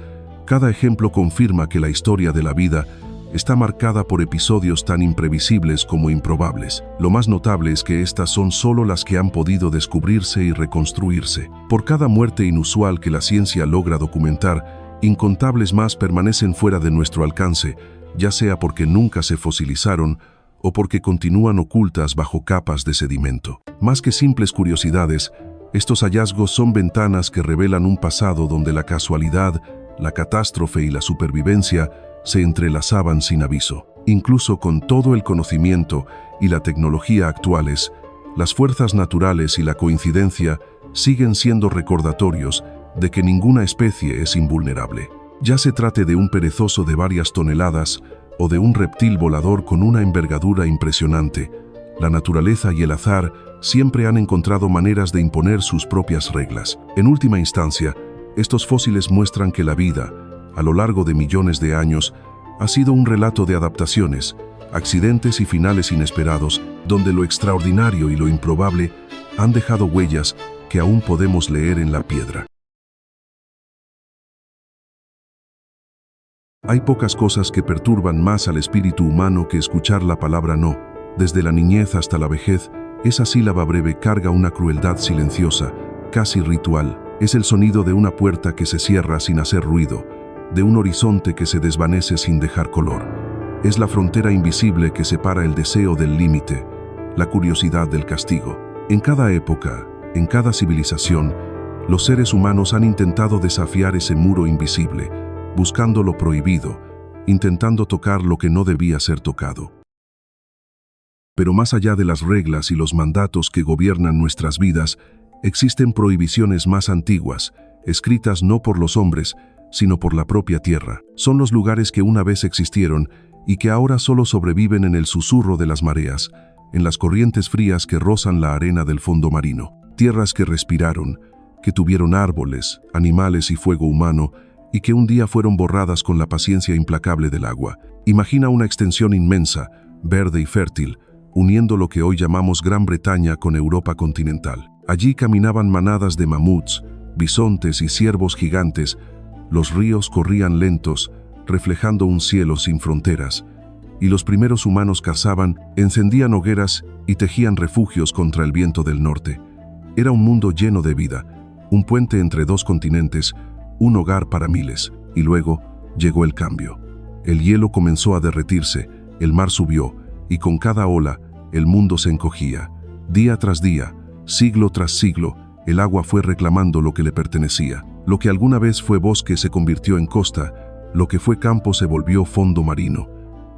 cada ejemplo confirma que la historia de la vida está marcada por episodios tan imprevisibles como improbables. Lo más notable es que estas son solo las que han podido descubrirse y reconstruirse. Por cada muerte inusual que la ciencia logra documentar, incontables más permanecen fuera de nuestro alcance, ya sea porque nunca se fosilizaron o porque continúan ocultas bajo capas de sedimento. Más que simples curiosidades, estos hallazgos son ventanas que revelan un pasado donde la casualidad, la catástrofe y la supervivencia se entrelazaban sin aviso. Incluso con todo el conocimiento y la tecnología actuales, las fuerzas naturales y la coincidencia siguen siendo recordatorios de que ninguna especie es invulnerable. Ya se trate de un perezoso de varias toneladas o de un reptil volador con una envergadura impresionante, la naturaleza y el azar siempre han encontrado maneras de imponer sus propias reglas. En última instancia, estos fósiles muestran que la vida, a lo largo de millones de años, ha sido un relato de adaptaciones, accidentes y finales inesperados, donde lo extraordinario y lo improbable han dejado huellas que aún podemos leer en la piedra. Hay pocas cosas que perturban más al espíritu humano que escuchar la palabra no. Desde la niñez hasta la vejez, esa sílaba breve carga una crueldad silenciosa, casi ritual. Es el sonido de una puerta que se cierra sin hacer ruido, de un horizonte que se desvanece sin dejar color. Es la frontera invisible que separa el deseo del límite, la curiosidad del castigo. En cada época, en cada civilización, los seres humanos han intentado desafiar ese muro invisible, buscando lo prohibido, intentando tocar lo que no debía ser tocado. Pero más allá de las reglas y los mandatos que gobiernan nuestras vidas, existen prohibiciones más antiguas, escritas no por los hombres, sino por la propia tierra. Son los lugares que una vez existieron y que ahora solo sobreviven en el susurro de las mareas, en las corrientes frías que rozan la arena del fondo marino. Tierras que respiraron, que tuvieron árboles, animales y fuego humano, y que un día fueron borradas con la paciencia implacable del agua. Imagina una extensión inmensa, verde y fértil, uniendo lo que hoy llamamos Gran Bretaña con Europa continental. Allí caminaban manadas de mamuts, bisontes y ciervos gigantes. Los ríos corrían lentos, reflejando un cielo sin fronteras, y los primeros humanos cazaban, encendían hogueras y tejían refugios contra el viento del norte. Era un mundo lleno de vida, un puente entre dos continentes, un hogar para miles. Y luego llegó el cambio. El hielo comenzó a derretirse, el mar subió, y con cada ola, el mundo se encogía. Día tras día, siglo tras siglo, el agua fue reclamando lo que le pertenecía. Lo que alguna vez fue bosque se convirtió en costa, lo que fue campo se volvió fondo marino.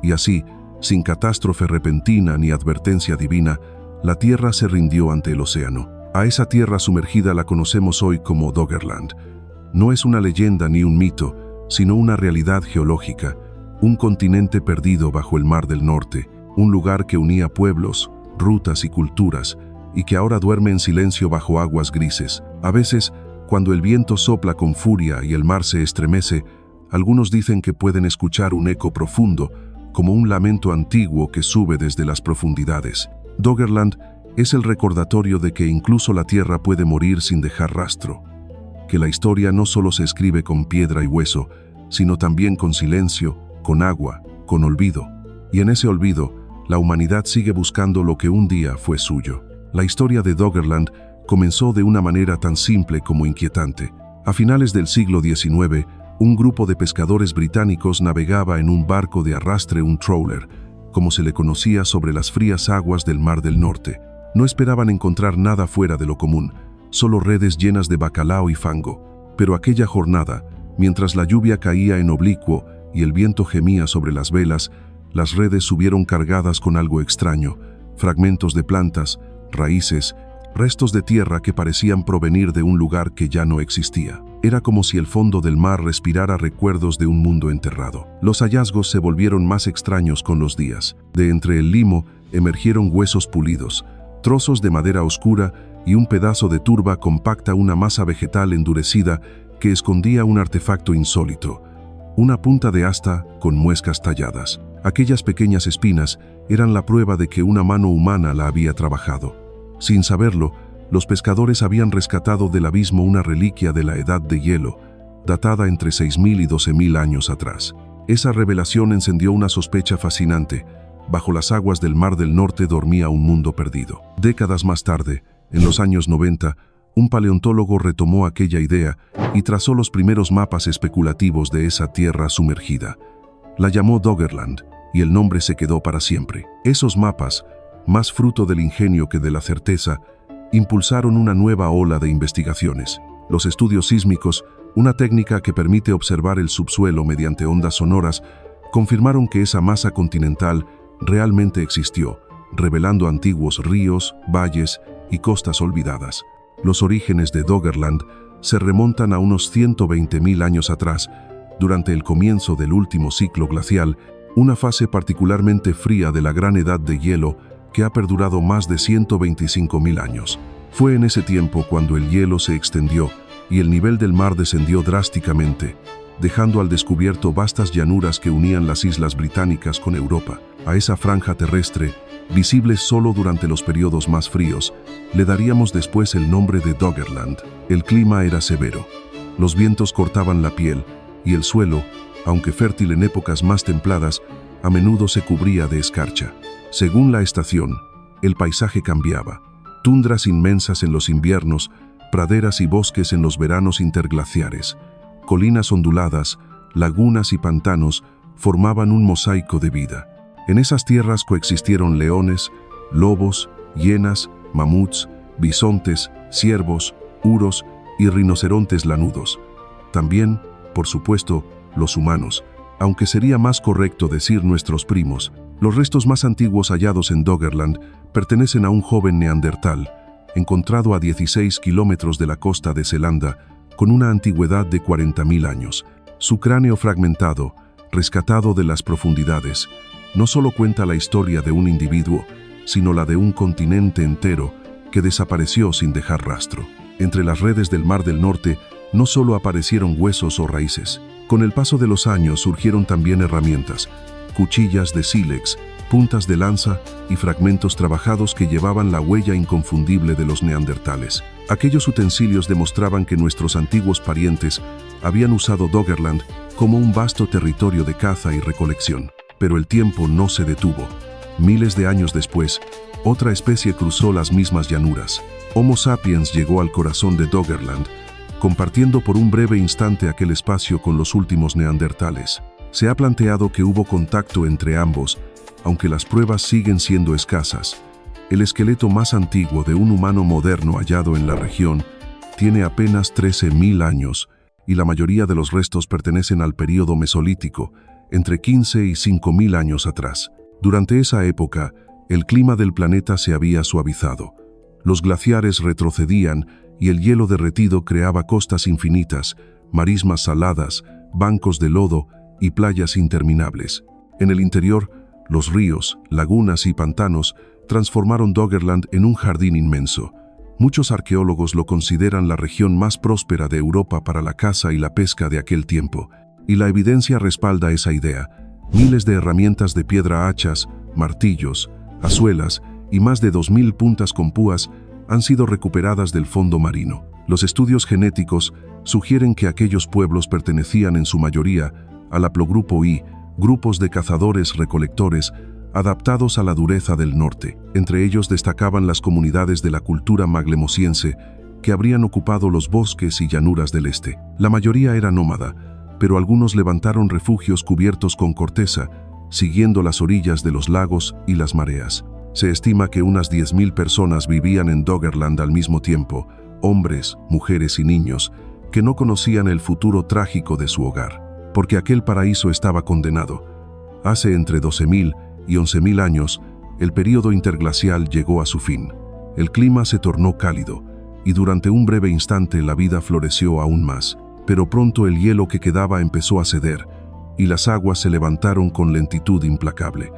Y así, sin catástrofe repentina ni advertencia divina, la tierra se rindió ante el océano. A esa tierra sumergida la conocemos hoy como Doggerland. No es una leyenda ni un mito, sino una realidad geológica, un continente perdido bajo el Mar del Norte, un lugar que unía pueblos, rutas y culturas, y que ahora duerme en silencio bajo aguas grises. A veces, cuando el viento sopla con furia y el mar se estremece, algunos dicen que pueden escuchar un eco profundo, como un lamento antiguo que sube desde las profundidades. Doggerland es el recordatorio de que incluso la tierra puede morir sin dejar rastro, que la historia no solo se escribe con piedra y hueso, sino también con silencio, con agua, con olvido. Y en ese olvido, la humanidad sigue buscando lo que un día fue suyo. La historia de Doggerland comenzó de una manera tan simple como inquietante. A finales del siglo XIX, un grupo de pescadores británicos navegaba en un barco de arrastre, un trawler, como se le conocía, sobre las frías aguas del Mar del Norte. No esperaban encontrar nada fuera de lo común, solo redes llenas de bacalao y fango. Pero aquella jornada, mientras la lluvia caía en oblicuo y el viento gemía sobre las velas, las redes subieron cargadas con algo extraño, fragmentos de plantas, raíces, restos de tierra que parecían provenir de un lugar que ya no existía. Era como si el fondo del mar respirara recuerdos de un mundo enterrado. Los hallazgos se volvieron más extraños con los días. De entre el limo emergieron huesos pulidos, trozos de madera oscura y un pedazo de turba compacta, una masa vegetal endurecida que escondía un artefacto insólito, una punta de asta con muescas talladas. Aquellas pequeñas espinas eran la prueba de que una mano humana la había trabajado. Sin saberlo, los pescadores habían rescatado del abismo una reliquia de la Edad de Hielo, datada entre 6.000 y 12.000 años atrás. Esa revelación encendió una sospecha fascinante. Bajo las aguas del Mar del Norte dormía un mundo perdido. Décadas más tarde, en los años 90, un paleontólogo retomó aquella idea y trazó los primeros mapas especulativos de esa tierra sumergida. La llamó Doggerland, y el nombre se quedó para siempre. Esos mapas, más fruto del ingenio que de la certeza, impulsaron una nueva ola de investigaciones. Los estudios sísmicos, una técnica que permite observar el subsuelo mediante ondas sonoras, confirmaron que esa masa continental realmente existió, revelando antiguos ríos, valles y costas olvidadas. Los orígenes de Doggerland se remontan a unos 120.000 años atrás, durante el comienzo del último ciclo glacial, una fase particularmente fría de la Gran Edad de Hielo que ha perdurado más de 125.000 años. Fue en ese tiempo cuando el hielo se extendió y el nivel del mar descendió drásticamente, dejando al descubierto vastas llanuras que unían las islas británicas con Europa. A esa franja terrestre, visible solo durante los periodos más fríos, le daríamos después el nombre de Doggerland. El clima era severo. Los vientos cortaban la piel y el suelo, aunque fértil en épocas más templadas, a menudo se cubría de escarcha. Según la estación, el paisaje cambiaba. Tundras inmensas en los inviernos, praderas y bosques en los veranos interglaciares. Colinas onduladas, lagunas y pantanos formaban un mosaico de vida. En esas tierras coexistieron leones, lobos, hienas, mamuts, bisontes, ciervos, uros y rinocerontes lanudos. También, por supuesto, los humanos, aunque sería más correcto decir nuestros primos, Los restos más antiguos hallados en Doggerland pertenecen a un joven neandertal, encontrado a 16 kilómetros de la costa de Zelanda, con una antigüedad de 40.000 años. Su cráneo fragmentado, rescatado de las profundidades, no solo cuenta la historia de un individuo, sino la de un continente entero que desapareció sin dejar rastro. Entre las redes del Mar del Norte no solo aparecieron huesos o raíces. Con el paso de los años surgieron también herramientas, cuchillas de sílex, puntas de lanza y fragmentos trabajados que llevaban la huella inconfundible de los neandertales. Aquellos utensilios demostraban que nuestros antiguos parientes habían usado Doggerland como un vasto territorio de caza y recolección. Pero el tiempo no se detuvo. Miles de años después, otra especie cruzó las mismas llanuras. Homo sapiens llegó al corazón de Doggerland, compartiendo por un breve instante aquel espacio con los últimos neandertales. Se ha planteado que hubo contacto entre ambos, aunque las pruebas siguen siendo escasas. El esqueleto más antiguo de un humano moderno hallado en la región tiene apenas 13.000 años, y la mayoría de los restos pertenecen al período mesolítico, entre 15 y 5.000 años atrás. Durante esa época, el clima del planeta se había suavizado. Los glaciares retrocedían y el hielo derretido creaba costas infinitas, marismas saladas, bancos de lodo y playas interminables. En el interior, los ríos, lagunas y pantanos transformaron Doggerland en un jardín inmenso. Muchos arqueólogos lo consideran la región más próspera de Europa para la caza y la pesca de aquel tiempo, y la evidencia respalda esa idea. Miles de herramientas de piedra, hachas, martillos, azuelas y más de 2.000 puntas con púas han sido recuperadas del fondo marino. Los estudios genéticos sugieren que aquellos pueblos pertenecían en su mayoría al haplogrupo I, grupos de cazadores-recolectores adaptados a la dureza del norte. Entre ellos destacaban las comunidades de la cultura maglemosiense que habrían ocupado los bosques y llanuras del este. La mayoría era nómada, pero algunos levantaron refugios cubiertos con corteza, siguiendo las orillas de los lagos y las mareas. Se estima que unas 10.000 personas vivían en Doggerland al mismo tiempo, hombres, mujeres y niños, que no conocían el futuro trágico de su hogar, porque aquel paraíso estaba condenado. Hace entre 12.000 y 11.000 años, el período interglacial llegó a su fin. El clima se tornó cálido, y durante un breve instante la vida floreció aún más. Pero pronto el hielo que quedaba empezó a ceder, y las aguas se levantaron con lentitud implacable.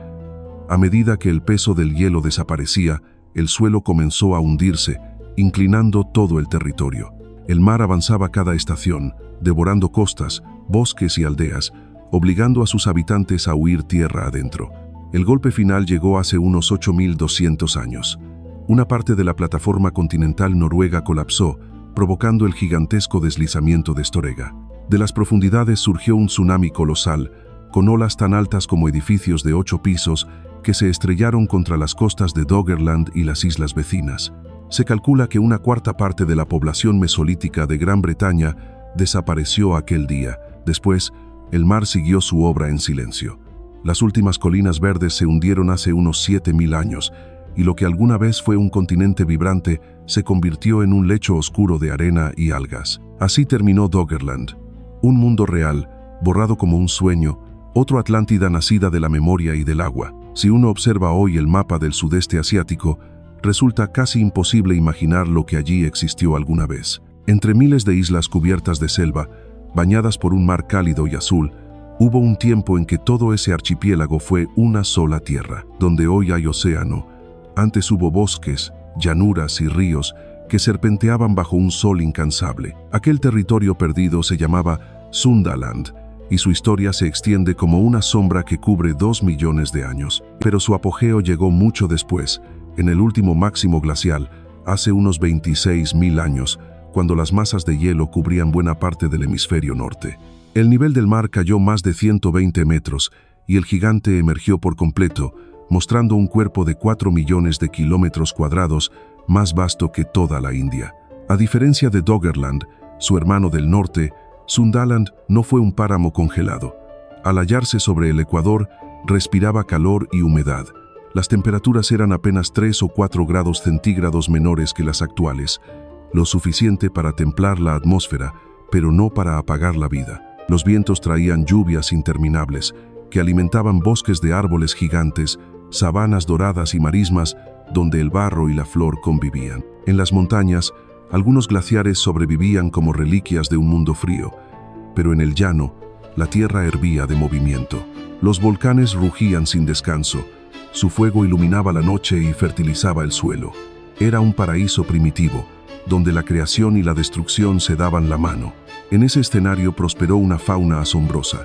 A medida que el peso del hielo desaparecía, el suelo comenzó a hundirse, inclinando todo el territorio. El mar avanzaba cada estación, devorando costas, bosques y aldeas, obligando a sus habitantes a huir tierra adentro. El golpe final llegó hace unos 8.200 años. Una parte de la plataforma continental noruega colapsó, provocando el gigantesco deslizamiento de Storega. De las profundidades surgió un tsunami colosal, con olas tan altas como edificios de 8 pisos que se estrellaron contra las costas de Doggerland y las islas vecinas. Se calcula que una cuarta parte de la población mesolítica de Gran Bretaña desapareció aquel día. Después, el mar siguió su obra en silencio. Las últimas colinas verdes se hundieron hace unos 7.000 años, y lo que alguna vez fue un continente vibrante se convirtió en un lecho oscuro de arena y algas. Así terminó Doggerland, un mundo real, borrado como un sueño, otro Atlántida nacida de la memoria y del agua. Si uno observa hoy el mapa del sudeste asiático, resulta casi imposible imaginar lo que allí existió alguna vez. Entre miles de islas cubiertas de selva, bañadas por un mar cálido y azul, hubo un tiempo en que todo ese archipiélago fue una sola tierra, donde hoy hay océano. Antes hubo bosques, llanuras y ríos que serpenteaban bajo un sol incansable. Aquel territorio perdido se llamaba Sundaland, y su historia se extiende como una sombra que cubre 2 millones de años. Pero su apogeo llegó mucho después, en el último máximo glacial, hace unos 26.000 años, cuando las masas de hielo cubrían buena parte del hemisferio norte. El nivel del mar cayó más de 120 metros, y el gigante emergió por completo, mostrando un cuerpo de 4 millones de kilómetros cuadrados, más vasto que toda la India. A diferencia de Doggerland, su hermano del norte, Sundaland no fue un páramo congelado. Al hallarse sobre el ecuador, respiraba calor y humedad. Las temperaturas eran apenas 3 o 4 grados centígrados menores que las actuales, lo suficiente para templar la atmósfera, pero no para apagar la vida. Los vientos traían lluvias interminables, que alimentaban bosques de árboles gigantes, sabanas doradas y marismas donde el barro y la flor convivían. En las montañas, algunos glaciares sobrevivían como reliquias de un mundo frío, pero en el llano, la tierra hervía de movimiento. Los volcanes rugían sin descanso, su fuego iluminaba la noche y fertilizaba el suelo. Era un paraíso primitivo, donde la creación y la destrucción se daban la mano. En ese escenario prosperó una fauna asombrosa.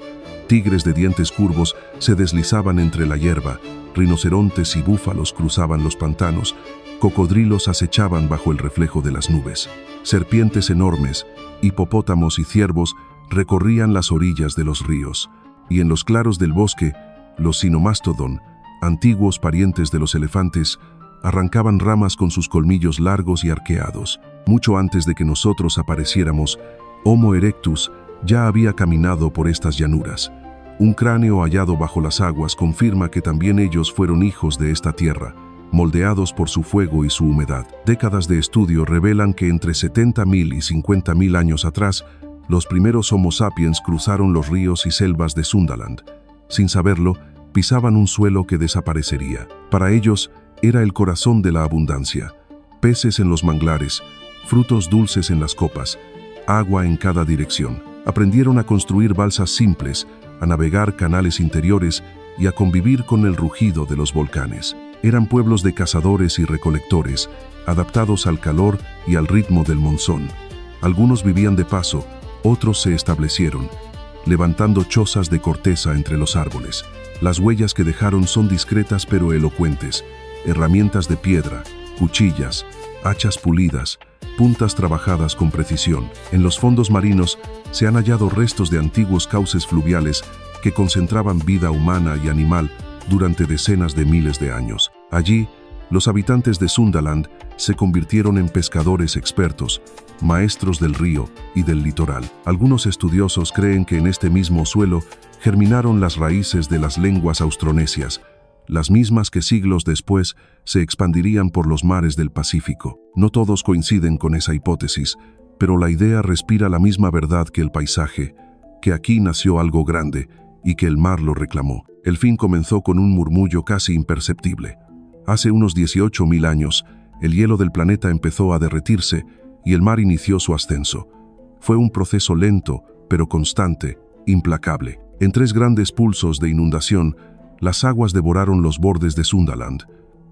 Tigres de dientes curvos se deslizaban entre la hierba, rinocerontes y búfalos cruzaban los pantanos, cocodrilos acechaban bajo el reflejo de las nubes. Serpientes enormes, hipopótamos y ciervos recorrían las orillas de los ríos, y en los claros del bosque, los Sinomastodon, antiguos parientes de los elefantes, arrancaban ramas con sus colmillos largos y arqueados. Mucho antes de que nosotros apareciéramos, Homo erectus ya había caminado por estas llanuras. Un cráneo hallado bajo las aguas confirma que también ellos fueron hijos de esta tierra, moldeados por su fuego y su humedad. Décadas de estudio revelan que entre 70.000 y 50.000 años atrás, los primeros Homo sapiens cruzaron los ríos y selvas de Sundaland. Sin saberlo, pisaban un suelo que desaparecería. Para ellos, era el corazón de la abundancia. Peces en los manglares, frutos dulces en las copas, agua en cada dirección. Aprendieron a construir balsas simples, a navegar canales interiores y a convivir con el rugido de los volcanes. Eran pueblos de cazadores y recolectores, adaptados al calor y al ritmo del monzón. Algunos vivían de paso, otros se establecieron, levantando chozas de corteza entre los árboles. Las huellas que dejaron son discretas pero elocuentes. Herramientas de piedra, cuchillas, hachas pulidas, puntas trabajadas con precisión. En los fondos marinos se han hallado restos de antiguos cauces fluviales que concentraban vida humana y animal durante decenas de miles de años. Allí, los habitantes de Sundaland se convirtieron en pescadores expertos, maestros del río y del litoral. Algunos estudiosos creen que en este mismo suelo germinaron las raíces de las lenguas austronesias, las mismas que siglos después se expandirían por los mares del Pacífico. No todos coinciden con esa hipótesis, pero la idea respira la misma verdad que el paisaje, que aquí nació algo grande y que el mar lo reclamó. El fin comenzó con un murmullo casi imperceptible. Hace unos 18.000 años, el hielo del planeta empezó a derretirse y el mar inició su ascenso. Fue un proceso lento, pero constante, implacable. En 3 grandes pulsos de inundación, las aguas devoraron los bordes de Sundaland.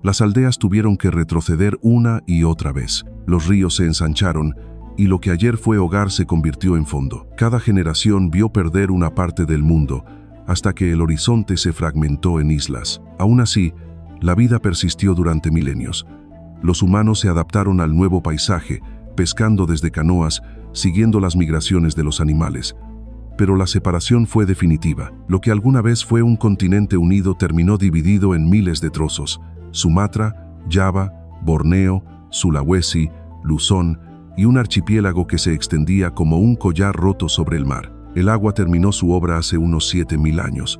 Las aldeas tuvieron que retroceder una y otra vez. Los ríos se ensancharon y lo que ayer fue hogar se convirtió en fondo. Cada generación vio perder una parte del mundo, hasta que el horizonte se fragmentó en islas. Aún así, la vida persistió durante milenios. Los humanos se adaptaron al nuevo paisaje, pescando desde canoas, siguiendo las migraciones de los animales. Pero la separación fue definitiva. Lo que alguna vez fue un continente unido terminó dividido en miles de trozos. Sumatra, Java, Borneo, Sulawesi, Luzón y un archipiélago que se extendía como un collar roto sobre el mar. El agua terminó su obra hace unos 7.000 años.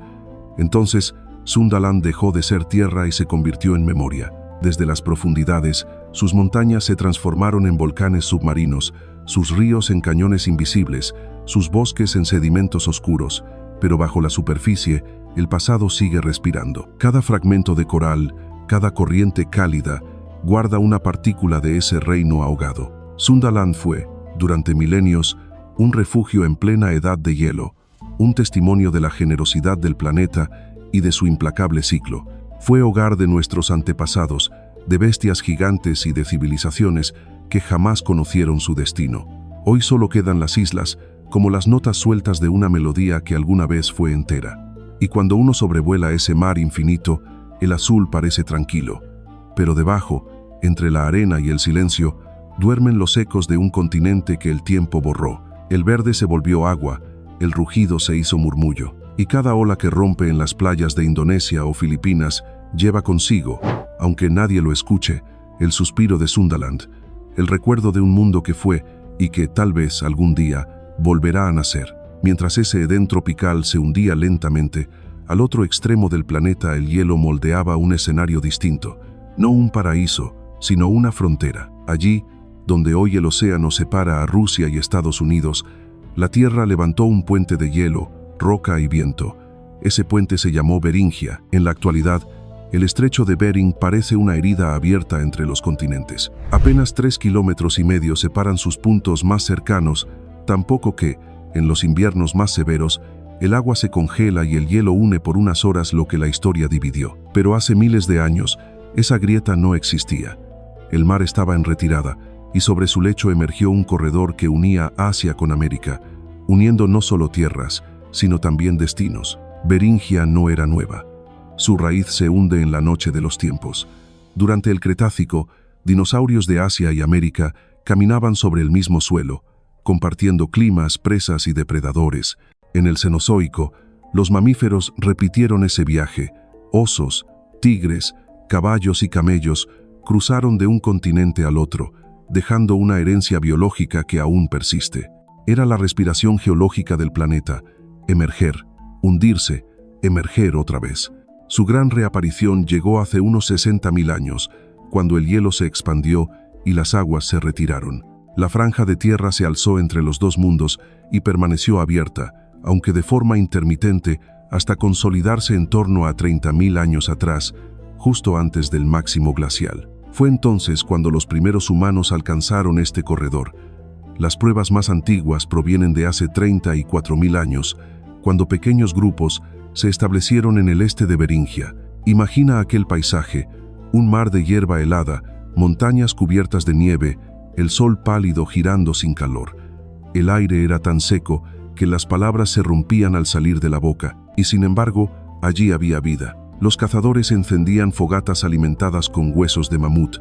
Entonces, Sundaland dejó de ser tierra y se convirtió en memoria. Desde las profundidades, sus montañas se transformaron en volcanes submarinos, sus ríos en cañones invisibles, sus bosques en sedimentos oscuros, pero bajo la superficie, el pasado sigue respirando. Cada fragmento de coral, cada corriente cálida, guarda una partícula de ese reino ahogado. Sundaland fue, durante milenios, un refugio en plena edad de hielo, un testimonio de la generosidad del planeta y de su implacable ciclo. Fue hogar de nuestros antepasados, de bestias gigantes y de civilizaciones que jamás conocieron su destino. Hoy solo quedan las islas, como las notas sueltas de una melodía que alguna vez fue entera. Y cuando uno sobrevuela ese mar infinito, el azul parece tranquilo. Pero debajo, entre la arena y el silencio, duermen los ecos de un continente que el tiempo borró. El verde se volvió agua, el rugido se hizo murmullo. Y cada ola que rompe en las playas de Indonesia o Filipinas lleva consigo, aunque nadie lo escuche, el suspiro de Sundaland, el recuerdo de un mundo que fue y que tal vez algún día volverá a nacer. Mientras ese Edén tropical se hundía lentamente, al otro extremo del planeta el hielo moldeaba un escenario distinto, no un paraíso, sino una frontera. Allí, donde hoy el océano separa a Rusia y Estados Unidos, la Tierra levantó un puente de hielo, roca y viento, Ese puente se llamó Beringia. En la actualidad, el estrecho de Bering parece una herida abierta entre los continentes. Apenas 3,5 kilómetros separan sus puntos más cercanos, tan poco que, en los inviernos más severos, el agua se congela y el hielo une por unas horas lo que la historia dividió. Pero hace miles de años, esa grieta no existía. El mar estaba en retirada, y sobre su lecho emergió un corredor que unía Asia con América, uniendo no solo tierras, sino también destinos. Beringia no era nueva. Su raíz se hunde en la noche de los tiempos. Durante el Cretácico, dinosaurios de Asia y América caminaban sobre el mismo suelo, compartiendo climas, presas y depredadores. En el Cenozoico, los mamíferos repitieron ese viaje. Osos, tigres, caballos y camellos cruzaron de un continente al otro, dejando una herencia biológica que aún persiste. Era la respiración geológica del planeta: emerger, hundirse, emerger otra vez. Su gran reaparición llegó hace unos 60.000 años, cuando el hielo se expandió y las aguas se retiraron. La franja de tierra se alzó entre los dos mundos y permaneció abierta, aunque de forma intermitente, hasta consolidarse en torno a 30.000 años atrás, justo antes del máximo glacial. Fue entonces cuando los primeros humanos alcanzaron este corredor. Las pruebas más antiguas provienen de hace 34.000 años, cuando pequeños grupos se establecieron en el este de Beringia. Imagina aquel paisaje: un mar de hierba helada, montañas cubiertas de nieve, el sol pálido girando sin calor. El aire era tan seco que las palabras se rompían al salir de la boca, y sin embargo, allí había vida. Los cazadores encendían fogatas alimentadas con huesos de mamut,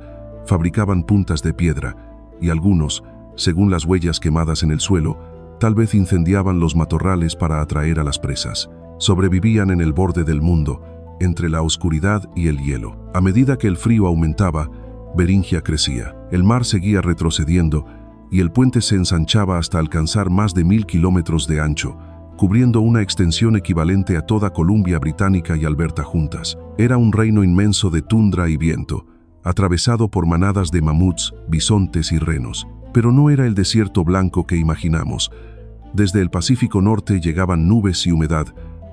fabricaban puntas de piedra, y algunos, según las huellas quemadas en el suelo, tal vez incendiaban los matorrales para atraer a las presas. Sobrevivían en el borde del mundo, entre la oscuridad y el hielo. A medida que el frío aumentaba, Beringia crecía. El mar seguía retrocediendo y el puente se ensanchaba hasta alcanzar más de 1.000 kilómetros de ancho, cubriendo una extensión equivalente a toda Columbia Británica y Alberta juntas. Era un reino inmenso de tundra y viento, atravesado por manadas de mamuts, bisontes y renos. Pero no era el desierto blanco que imaginamos. Desde el Pacífico Norte llegaban nubes y humedad,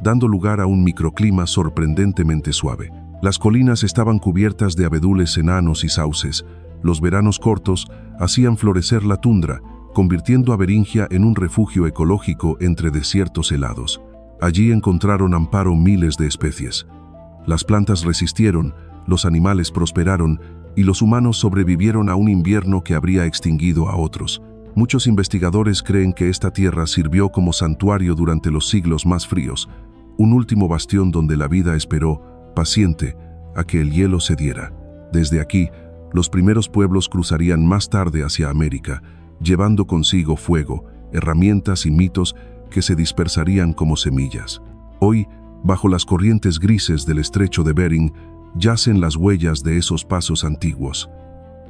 dando lugar a un microclima sorprendentemente suave. Las colinas estaban cubiertas de abedules enanos y sauces. Los veranos cortos hacían florecer la tundra, convirtiendo a Beringia en un refugio ecológico entre desiertos helados. Allí encontraron amparo miles de especies. Las plantas resistieron, los animales prosperaron y los humanos sobrevivieron a un invierno que habría extinguido a otros. Muchos investigadores creen que esta tierra sirvió como santuario durante los siglos más fríos, un último bastión donde la vida esperó, paciente, a que el hielo cediera. Desde aquí, los primeros pueblos cruzarían más tarde hacia América, llevando consigo fuego, herramientas y mitos que se dispersarían como semillas. Hoy, bajo las corrientes grises del estrecho de Bering, yacen las huellas de esos pasos antiguos.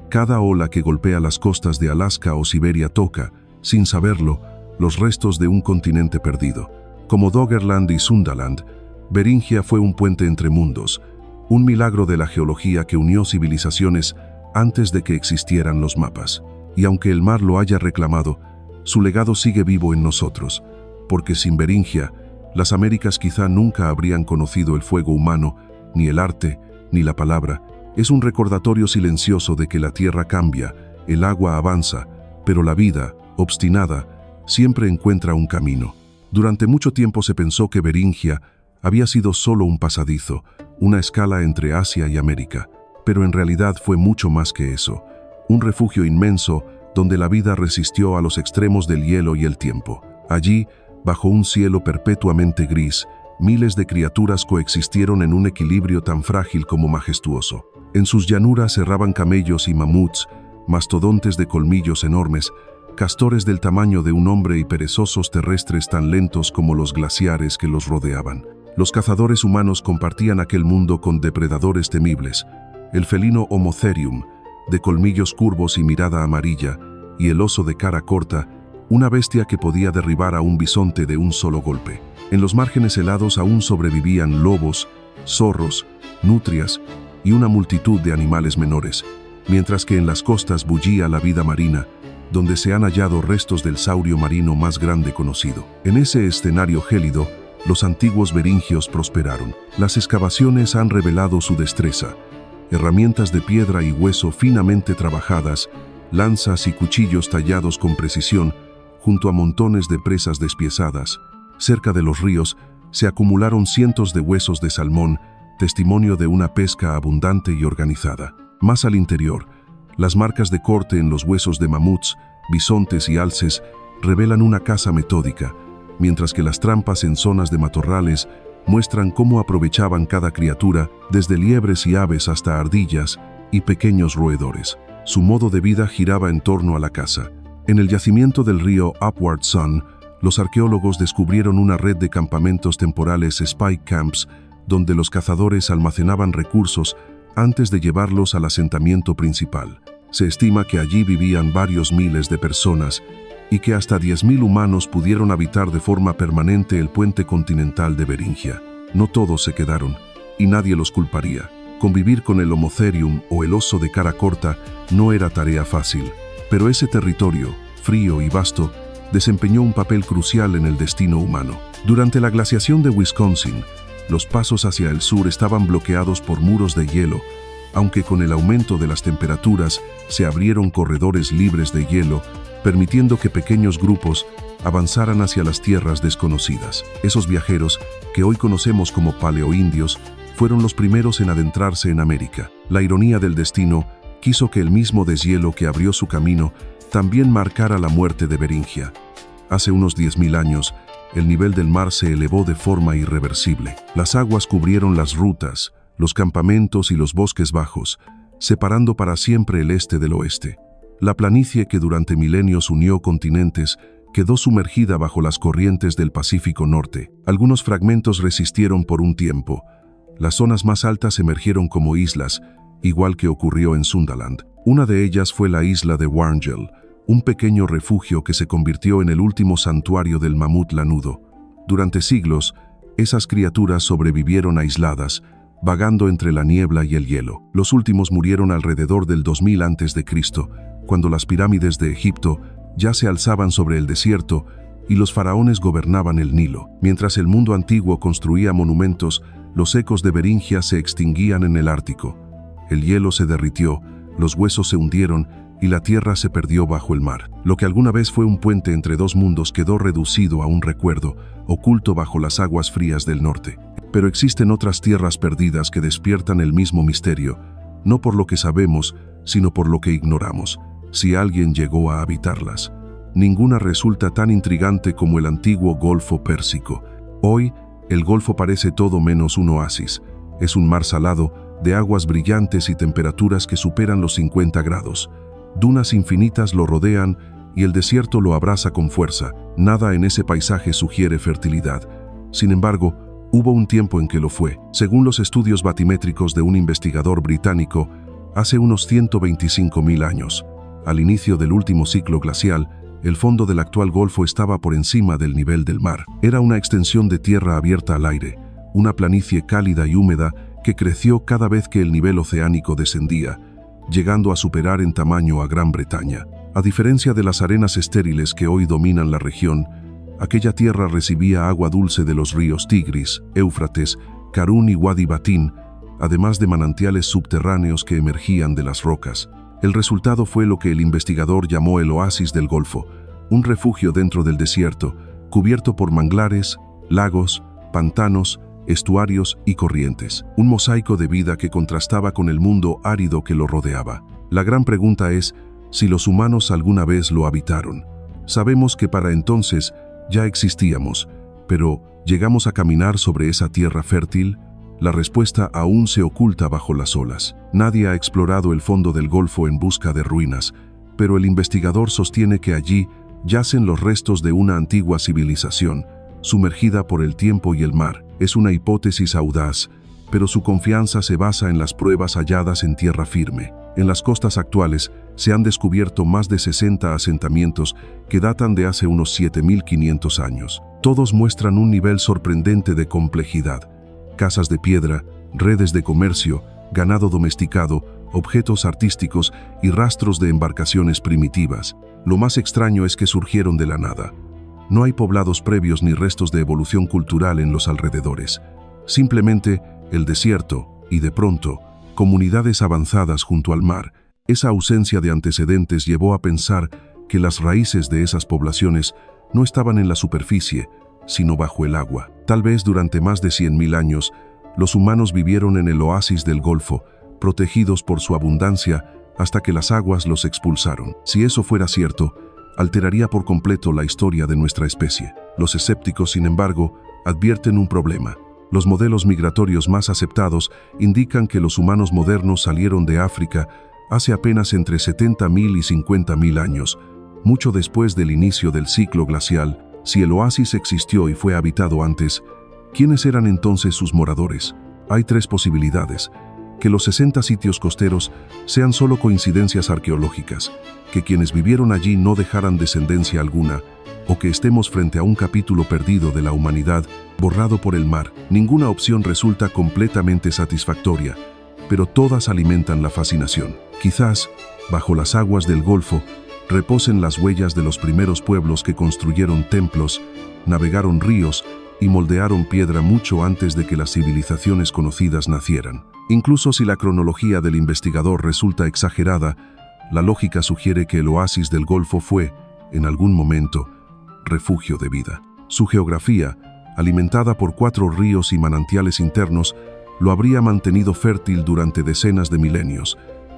Cada ola que golpea las costas de Alaska o Siberia toca, sin saberlo, los restos de un continente perdido. Como Doggerland y Sundaland, Beringia fue un puente entre mundos, un milagro de la geología que unió civilizaciones antes de que existieran los mapas. Y aunque el mar lo haya reclamado, su legado sigue vivo en nosotros, porque sin Beringia, las Américas quizá nunca habrían conocido el fuego humano, ni el arte, ni la palabra. Es un recordatorio silencioso de que la tierra cambia, el agua avanza, pero la vida, obstinada, siempre encuentra un camino. Durante mucho tiempo se pensó que Beringia había sido solo un pasadizo, una escala entre Asia y América, pero en realidad fue mucho más que eso, un refugio inmenso donde la vida resistió a los extremos del hielo y el tiempo. Allí, bajo un cielo perpetuamente gris, miles de criaturas coexistieron en un equilibrio tan frágil como majestuoso. En sus llanuras erraban camellos y mamuts, mastodontes de colmillos enormes, castores del tamaño de un hombre y perezosos terrestres tan lentos como los glaciares que los rodeaban. Los cazadores humanos compartían aquel mundo con depredadores temibles: el felino Homotherium, de colmillos curvos y mirada amarilla, y el oso de cara corta, una bestia que podía derribar a un bisonte de un solo golpe. En los márgenes helados aún sobrevivían lobos, zorros, nutrias y una multitud de animales menores, mientras que en las costas bullía la vida marina, donde se han hallado restos del saurio marino más grande conocido. En ese escenario gélido, los antiguos beringios prosperaron. Las excavaciones han revelado su destreza. Herramientas de piedra y hueso finamente trabajadas, lanzas y cuchillos tallados con precisión, junto a montones de presas despiezadas. Cerca de los ríos se acumularon cientos de huesos de salmón, testimonio de una pesca abundante y organizada. Más al interior, las marcas de corte en los huesos de mamuts, bisontes y alces revelan una caza metódica, mientras que las trampas en zonas de matorrales muestran cómo aprovechaban cada criatura, desde liebres y aves hasta ardillas y pequeños roedores. Su modo de vida giraba en torno a la caza. En el yacimiento del río Upward Sun, los arqueólogos descubrieron una red de campamentos temporales Spike Camps, donde los cazadores almacenaban recursos antes de llevarlos al asentamiento principal. Se estima que allí vivían varios miles de personas y que hasta 10.000 humanos pudieron habitar de forma permanente el puente continental de Beringia. No todos se quedaron, y nadie los culparía. Convivir con el Homotherium o el oso de cara corta no era tarea fácil, pero ese territorio, frío y vasto, desempeñó un papel crucial en el destino humano. Durante la glaciación de Wisconsin, los pasos hacia el sur estaban bloqueados por muros de hielo, aunque con el aumento de las temperaturas se abrieron corredores libres de hielo, permitiendo que pequeños grupos avanzaran hacia las tierras desconocidas. Esos viajeros, que hoy conocemos como paleoindios, fueron los primeros en adentrarse en América. La ironía del destino quiso que el mismo deshielo que abrió su camino también marcara la muerte de Beringia. Hace unos 10.000 años, el nivel del mar se elevó de forma irreversible. Las aguas cubrieron las rutas, los campamentos y los bosques bajos, separando para siempre el este del oeste. La planicie que durante milenios unió continentes quedó sumergida bajo las corrientes del Pacífico Norte. Algunos fragmentos resistieron por un tiempo. Las zonas más altas emergieron como islas, igual que ocurrió en Sundaland. Una de ellas fue la isla de Warngel, un pequeño refugio que se convirtió en el último santuario del mamut lanudo. Durante siglos, esas criaturas sobrevivieron aisladas, vagando entre la niebla y el hielo. Los últimos murieron alrededor del 2000 a.C., cuando las pirámides de Egipto ya se alzaban sobre el desierto y los faraones gobernaban el Nilo. Mientras el mundo antiguo construía monumentos, los ecos de Beringia se extinguían en el Ártico. El hielo se derritió, los huesos se hundieron y la tierra se perdió bajo el mar. Lo que alguna vez fue un puente entre dos mundos quedó reducido a un recuerdo, oculto bajo las aguas frías del norte. Pero existen otras tierras perdidas que despiertan el mismo misterio, no por lo que sabemos, sino por lo que ignoramos, si alguien llegó a habitarlas. Ninguna resulta tan intrigante como el antiguo Golfo Pérsico. Hoy, el Golfo parece todo menos un oasis. Es un mar salado, de aguas brillantes y temperaturas que superan los 50 grados. Dunas infinitas lo rodean y el desierto lo abraza con fuerza. Nada en ese paisaje sugiere fertilidad. Sin embargo, hubo un tiempo en que lo fue. Según los estudios batimétricos de un investigador británico, hace unos 125.000 años, al inicio del último ciclo glacial, el fondo del actual golfo estaba por encima del nivel del mar. Era una extensión de tierra abierta al aire, una planicie cálida y húmeda que creció cada vez que el nivel oceánico descendía, llegando a superar en tamaño a Gran Bretaña. A diferencia de las arenas estériles que hoy dominan la región, aquella tierra recibía agua dulce de los ríos Tigris, Éufrates, Karun y Wadi Batin, además de manantiales subterráneos que emergían de las rocas. El resultado fue lo que el investigador llamó el oasis del Golfo, un refugio dentro del desierto, cubierto por manglares, lagos, pantanos, estuarios y corrientes. Un mosaico de vida que contrastaba con el mundo árido que lo rodeaba. La gran pregunta es si los humanos alguna vez lo habitaron. Sabemos que para entonces ya existíamos, pero ¿llegamos a caminar sobre esa tierra fértil? La respuesta aún se oculta bajo las olas. Nadie ha explorado el fondo del Golfo en busca de ruinas, pero el investigador sostiene que allí yacen los restos de una antigua civilización, sumergida por el tiempo y el mar. Es una hipótesis audaz, pero su confianza se basa en las pruebas halladas en tierra firme. En las costas actuales se han descubierto más de 60 asentamientos que datan de hace unos 7.500 años. Todos muestran un nivel sorprendente de complejidad. Casas de piedra, redes de comercio, ganado domesticado, objetos artísticos y rastros de embarcaciones primitivas. Lo más extraño es que surgieron de la nada. No hay poblados previos ni restos de evolución cultural en los alrededores. Simplemente el desierto y, de pronto, comunidades avanzadas junto al mar. Esa ausencia de antecedentes llevó a pensar que las raíces de esas poblaciones no estaban en la superficie, sino bajo el agua. Tal vez durante más de 100.000 años, los humanos vivieron en el oasis del Golfo, protegidos por su abundancia, hasta que las aguas los expulsaron. Si eso fuera cierto, alteraría por completo la historia de nuestra especie. Los escépticos, sin embargo, advierten un problema. Los modelos migratorios más aceptados indican que los humanos modernos salieron de África hace apenas entre 70.000 y 50.000 años, mucho después del inicio del ciclo glacial. Si el oasis existió y fue habitado antes, ¿quiénes eran entonces sus moradores? Hay tres posibilidades: que los 60 sitios costeros sean solo coincidencias arqueológicas, que quienes vivieron allí no dejaran descendencia alguna, o que estemos frente a un capítulo perdido de la humanidad, borrado por el mar. Ninguna opción resulta completamente satisfactoria, pero todas alimentan la fascinación. Quizás, bajo las aguas del Golfo, reposen las huellas de los primeros pueblos que construyeron templos, navegaron ríos y moldearon piedra mucho antes de que las civilizaciones conocidas nacieran. Incluso si la cronología del investigador resulta exagerada, la lógica sugiere que el oasis del Golfo fue, en algún momento, refugio de vida. Su geografía, alimentada por 4 ríos y manantiales internos, lo habría mantenido fértil durante decenas de milenios,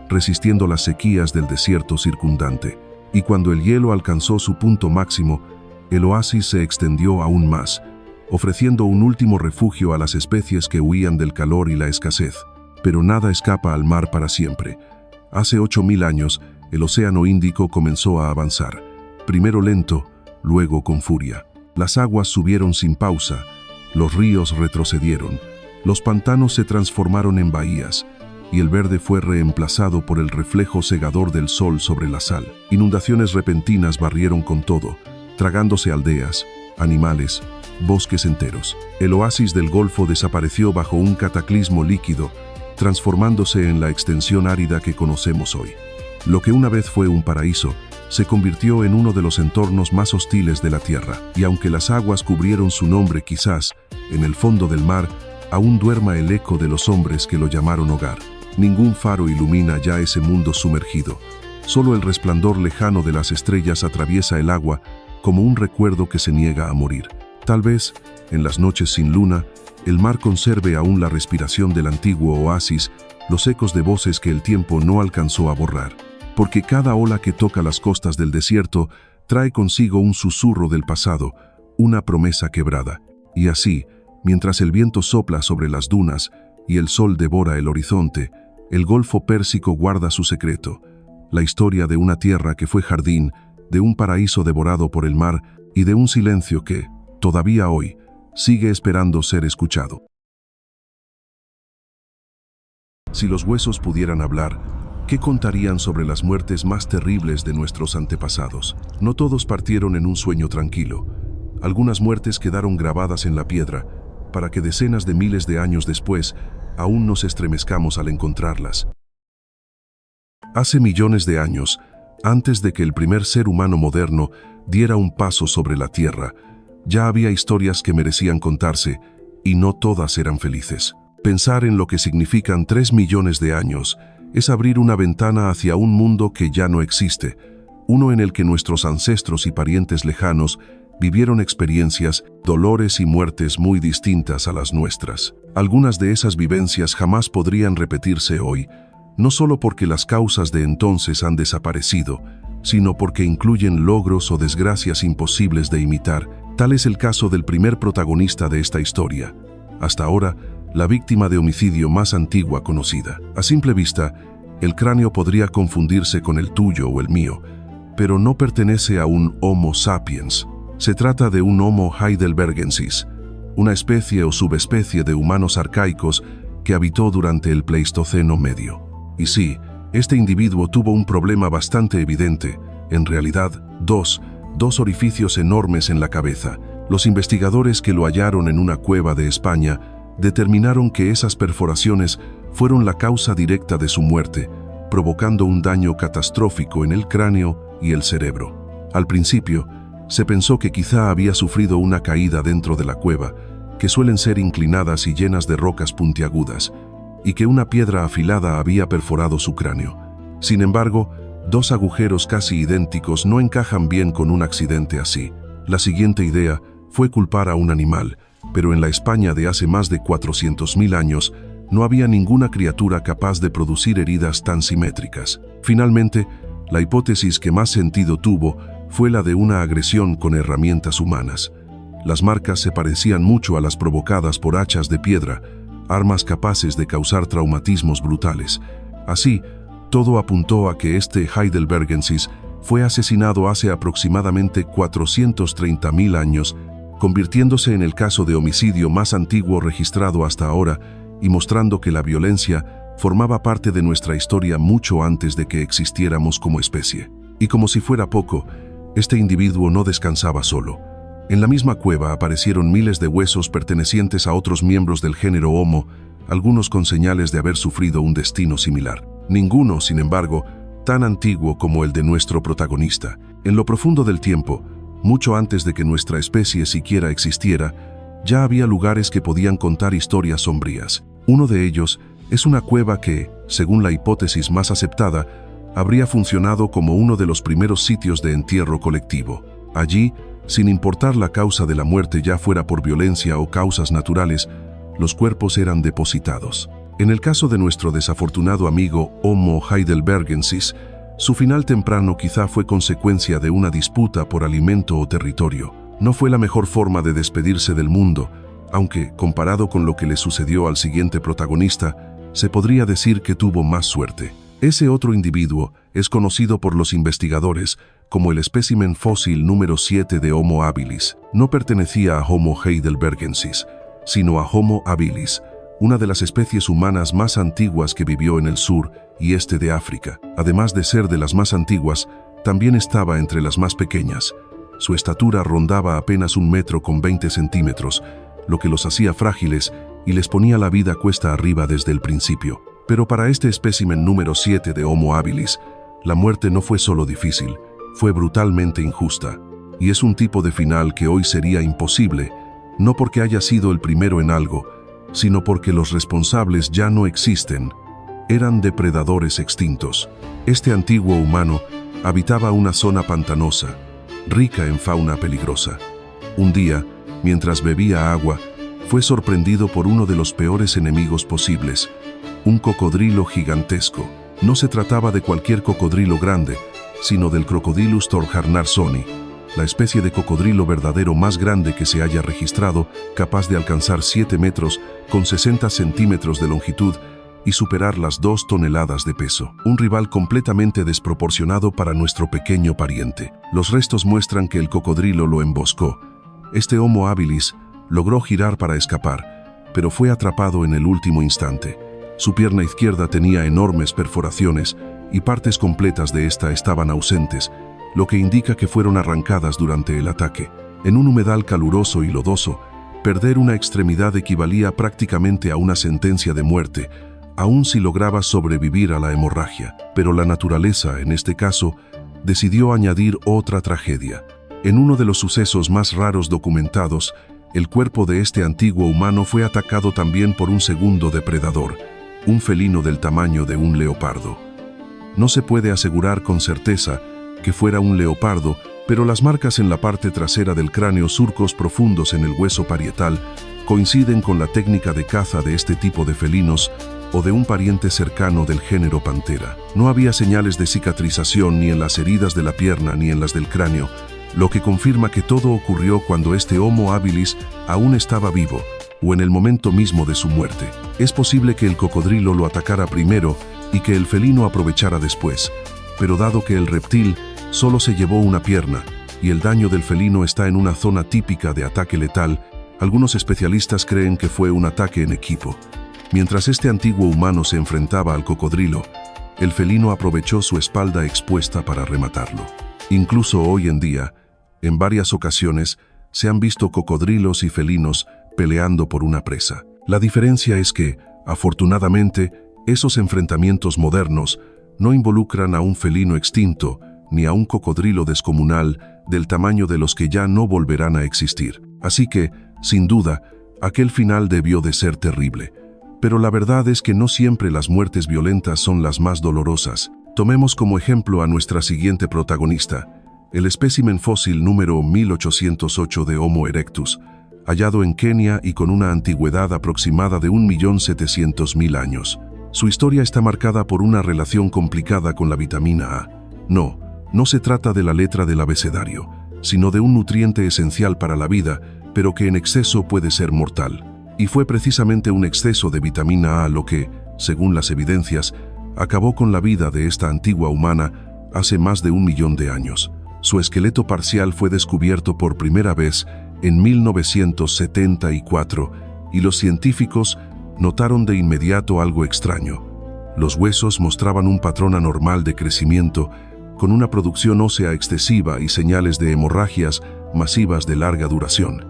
resistiendo las sequías del desierto circundante. Y cuando el hielo alcanzó su punto máximo, el oasis se extendió aún más, ofreciendo un último refugio a las especies que huían del calor y la escasez. Pero nada escapa al mar para siempre. Hace 8.000 años, el Océano Índico comenzó a avanzar, primero lento, luego con furia. Las aguas subieron sin pausa, los ríos retrocedieron, los pantanos se transformaron en bahías, y el verde fue reemplazado por el reflejo cegador del sol sobre la sal. Inundaciones repentinas barrieron con todo, tragándose aldeas, animales, bosques enteros. El oasis del Golfo desapareció bajo un cataclismo líquido, transformándose en la extensión árida que conocemos hoy. Lo que una vez fue un paraíso, se convirtió en uno de los entornos más hostiles de la Tierra. Y aunque las aguas cubrieron su nombre, quizás, en el fondo del mar, aún duerma el eco de los hombres que lo llamaron hogar. Ningún faro ilumina ya ese mundo sumergido. Solo el resplandor lejano de las estrellas atraviesa el agua como un recuerdo que se niega a morir. Tal vez, en las noches sin luna, el mar conserve aún la respiración del antiguo oasis, los ecos de voces que el tiempo no alcanzó a borrar. Porque cada ola que toca las costas del desierto trae consigo un susurro del pasado, una promesa quebrada. Y así, mientras el viento sopla sobre las dunas y el sol devora el horizonte, el Golfo Pérsico guarda su secreto, la historia de una tierra que fue jardín, de un paraíso devorado por el mar y de un silencio que, todavía hoy, sigue esperando ser escuchado. Si los huesos pudieran hablar, ¿qué contarían sobre las muertes más terribles de nuestros antepasados? No todos partieron en un sueño tranquilo. Algunas muertes quedaron grabadas en la piedra, para que decenas de miles de años después aún nos estremezcamos al encontrarlas. Hace millones de años, antes de que el primer ser humano moderno diera un paso sobre la Tierra, ya había historias que merecían contarse, y no todas eran felices. Pensar en lo que significan 3 millones de años es abrir una ventana hacia un mundo que ya no existe, uno en el que nuestros ancestros y parientes lejanos vivieron experiencias, dolores y muertes muy distintas a las nuestras. Algunas de esas vivencias jamás podrían repetirse hoy, no solo porque las causas de entonces han desaparecido, sino porque incluyen logros o desgracias imposibles de imitar. Tal es el caso del primer protagonista de esta historia, hasta ahora la víctima de homicidio más antigua conocida. A simple vista, el cráneo podría confundirse con el tuyo o el mío, pero no pertenece a un Homo sapiens. Se trata de un Homo heidelbergensis, una especie o subespecie de humanos arcaicos que habitó durante el Pleistoceno medio. Y sí, este individuo tuvo un problema bastante evidente, en realidad dos orificios enormes en la cabeza. Los investigadores que lo hallaron en una cueva de España determinaron que esas perforaciones fueron la causa directa de su muerte, provocando un daño catastrófico en el cráneo y el cerebro. Al principio, Se pensó que quizá había sufrido una caída dentro de la cueva, que suelen ser inclinadas y llenas de rocas puntiagudas, y que una piedra afilada había perforado su cráneo. Sin embargo, dos agujeros casi idénticos no encajan bien con un accidente así. La siguiente idea fue culpar a un animal, pero en la España de hace más de 400.000 años no había ninguna criatura capaz de producir heridas tan simétricas. Finalmente, la hipótesis que más sentido tuvo fue la de una agresión con herramientas humanas. Las marcas se parecían mucho a las provocadas por hachas de piedra, armas capaces de causar traumatismos brutales. Así, todo apuntó a que este heidelbergensis fue asesinado hace aproximadamente 430.000 años, convirtiéndose en el caso de homicidio más antiguo registrado hasta ahora y mostrando que la violencia formaba parte de nuestra historia mucho antes de que existiéramos como especie. Y como si fuera poco, este individuo no descansaba solo. En la misma cueva aparecieron miles de huesos pertenecientes a otros miembros del género Homo, algunos con señales de haber sufrido un destino similar. Ninguno, sin embargo, tan antiguo como el de nuestro protagonista. En lo profundo del tiempo, mucho antes de que nuestra especie siquiera existiera, ya había lugares que podían contar historias sombrías. Uno de ellos es una cueva que, según la hipótesis más aceptada, habría funcionado como uno de los primeros sitios de entierro colectivo. Allí, sin importar la causa de la muerte, ya fuera por violencia o causas naturales, los cuerpos eran depositados. En el caso de nuestro desafortunado amigo Homo heidelbergensis, su final temprano quizá fue consecuencia de una disputa por alimento o territorio. No fue la mejor forma de despedirse del mundo, aunque, comparado con lo que le sucedió al siguiente protagonista, se podría decir que tuvo más suerte. Ese otro individuo es conocido por los investigadores como el espécimen fósil número 7 de Homo habilis. No pertenecía a Homo heidelbergensis, sino a Homo habilis, una de las especies humanas más antiguas que vivió en el sur y este de África. Además de ser de las más antiguas, también estaba entre las más pequeñas. Su estatura rondaba apenas 1,20 m, lo que los hacía frágiles y les ponía la vida cuesta arriba desde el principio. Pero para este espécimen número 7 de Homo habilis, la muerte no fue solo difícil, fue brutalmente injusta. Y es un tipo de final que hoy sería imposible, no porque haya sido el primero en algo, sino porque los responsables ya no existen. Eran depredadores extintos. Este antiguo humano habitaba una zona pantanosa, rica en fauna peligrosa. Un día, mientras bebía agua, fue sorprendido por uno de los peores enemigos posibles, un cocodrilo gigantesco. No se trataba de cualquier cocodrilo grande, sino del Crocodylus thornhardsoni, la especie de cocodrilo verdadero más grande que se haya registrado, capaz de alcanzar 7 metros con 60 centímetros de longitud y superar las 2 toneladas de peso. Un rival completamente desproporcionado para nuestro pequeño pariente. Los restos muestran que el cocodrilo lo emboscó. Este Homo habilis logró girar para escapar, pero fue atrapado en el último instante. Su pierna izquierda tenía enormes perforaciones y partes completas de esta estaban ausentes, lo que indica que fueron arrancadas durante el ataque. En un humedal caluroso y lodoso, perder una extremidad equivalía prácticamente a una sentencia de muerte, aun si lograba sobrevivir a la hemorragia. Pero la naturaleza, en este caso, decidió añadir otra tragedia. En uno de los sucesos más raros documentados, el cuerpo de este antiguo humano fue atacado también por un segundo depredador, un felino del tamaño de un leopardo. No se puede asegurar con certeza que fuera un leopardo, pero las marcas en la parte trasera del cráneo, surcos profundos en el hueso parietal, coinciden con la técnica de caza de este tipo de felinos o de un pariente cercano del género Panthera. No había señales de cicatrización ni en las heridas de la pierna ni en las del cráneo, lo que confirma que todo ocurrió cuando este Homo habilis aún estaba vivo, o en el momento mismo de su muerte. Es posible que el cocodrilo lo atacara primero y que el felino aprovechara después, pero dado que el reptil solo se llevó una pierna y el daño del felino está en una zona típica de ataque letal, algunos especialistas creen que fue un ataque en equipo. Mientras este antiguo humano se enfrentaba al cocodrilo, el felino aprovechó su espalda expuesta para rematarlo. Incluso hoy en día, en varias ocasiones, se han visto cocodrilos y felinos peleando por una presa. La diferencia es que, afortunadamente, esos enfrentamientos modernos no involucran a un felino extinto, ni a un cocodrilo descomunal, del tamaño de los que ya no volverán a existir. Así que, sin duda, aquel final debió de ser terrible. Pero la verdad es que no siempre las muertes violentas son las más dolorosas. Tomemos como ejemplo a nuestra siguiente protagonista, el espécimen fósil número 1808 de Homo erectus, hallado en Kenia y con una antigüedad aproximada de 1.700.000 años. Su historia está marcada por una relación complicada con la vitamina A. No se trata de la letra del abecedario, sino de un nutriente esencial para la vida, pero que en exceso puede ser mortal. Y fue precisamente un exceso de vitamina A lo que, según las evidencias, acabó con la vida de esta antigua humana hace más de 1 millón de años. Su esqueleto parcial fue descubierto por primera vez en 1974 y los científicos notaron de inmediato algo extraño. Los huesos mostraban un patrón anormal de crecimiento, con una producción ósea excesiva y señales de hemorragias masivas de larga duración.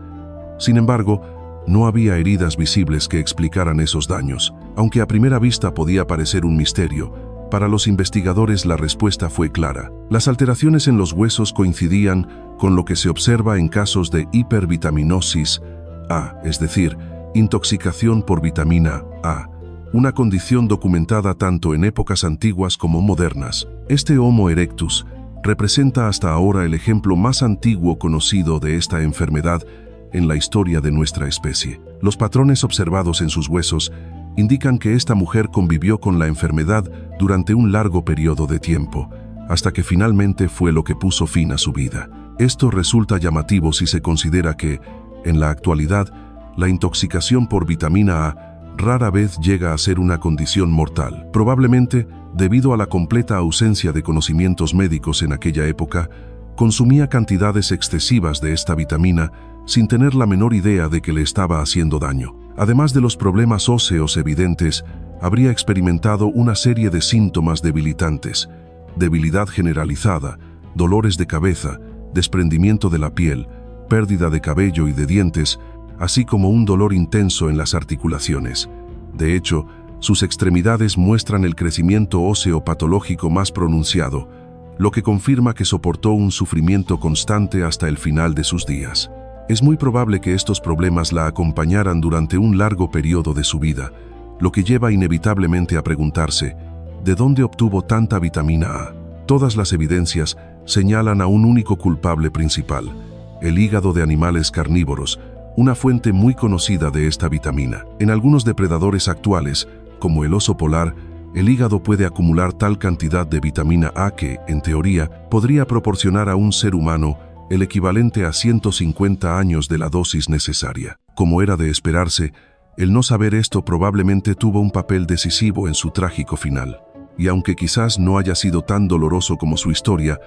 Sin embargo, no había heridas visibles que explicaran esos daños. Aunque a primera vista podía parecer un misterio, para los investigadores la respuesta fue clara. Las alteraciones en los huesos coincidían con lo que se observa en casos de hipervitaminosis A, es decir, intoxicación por vitamina A, una condición documentada tanto en épocas antiguas como modernas. Este Homo erectus representa hasta ahora el ejemplo más antiguo conocido de esta enfermedad en la historia de nuestra especie. Los patrones observados en sus huesos indican que esta mujer convivió con la enfermedad durante un largo periodo de tiempo, hasta que finalmente fue lo que puso fin a su vida. Esto resulta llamativo si se considera que, en la actualidad, la intoxicación por vitamina A rara vez llega a ser una condición mortal. Probablemente, debido a la completa ausencia de conocimientos médicos en aquella época, consumía cantidades excesivas de esta vitamina sin tener la menor idea de que le estaba haciendo daño. Además de los problemas óseos evidentes, habría experimentado una serie de síntomas debilitantes: debilidad generalizada, dolores de cabeza, desprendimiento de la piel, pérdida de cabello y de dientes, así como un dolor intenso en las articulaciones. De hecho, sus extremidades muestran el crecimiento óseo patológico más pronunciado, lo que confirma que soportó un sufrimiento constante hasta el final de sus días. Es muy probable que estos problemas la acompañaran durante un largo periodo de su vida, lo que lleva inevitablemente a preguntarse, ¿de dónde obtuvo tanta vitamina A? Todas las evidencias señalan a un único culpable principal: el hígado de animales carnívoros, una fuente muy conocida de esta vitamina. En algunos depredadores actuales, como el oso polar, el hígado puede acumular tal cantidad de vitamina A que, en teoría, podría proporcionar a un ser humano el equivalente a 150 años de la dosis necesaria. Como era de esperarse, el no saber esto probablemente tuvo un papel decisivo en su trágico final. Y aunque quizás no haya sido tan doloroso como su historia,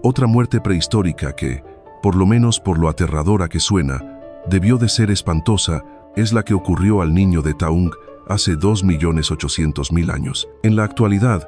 otra muerte prehistórica que, por lo menos por lo aterradora que suena, debió de ser espantosa, es la que ocurrió al niño de Taung hace 2.800.000 años. En la actualidad,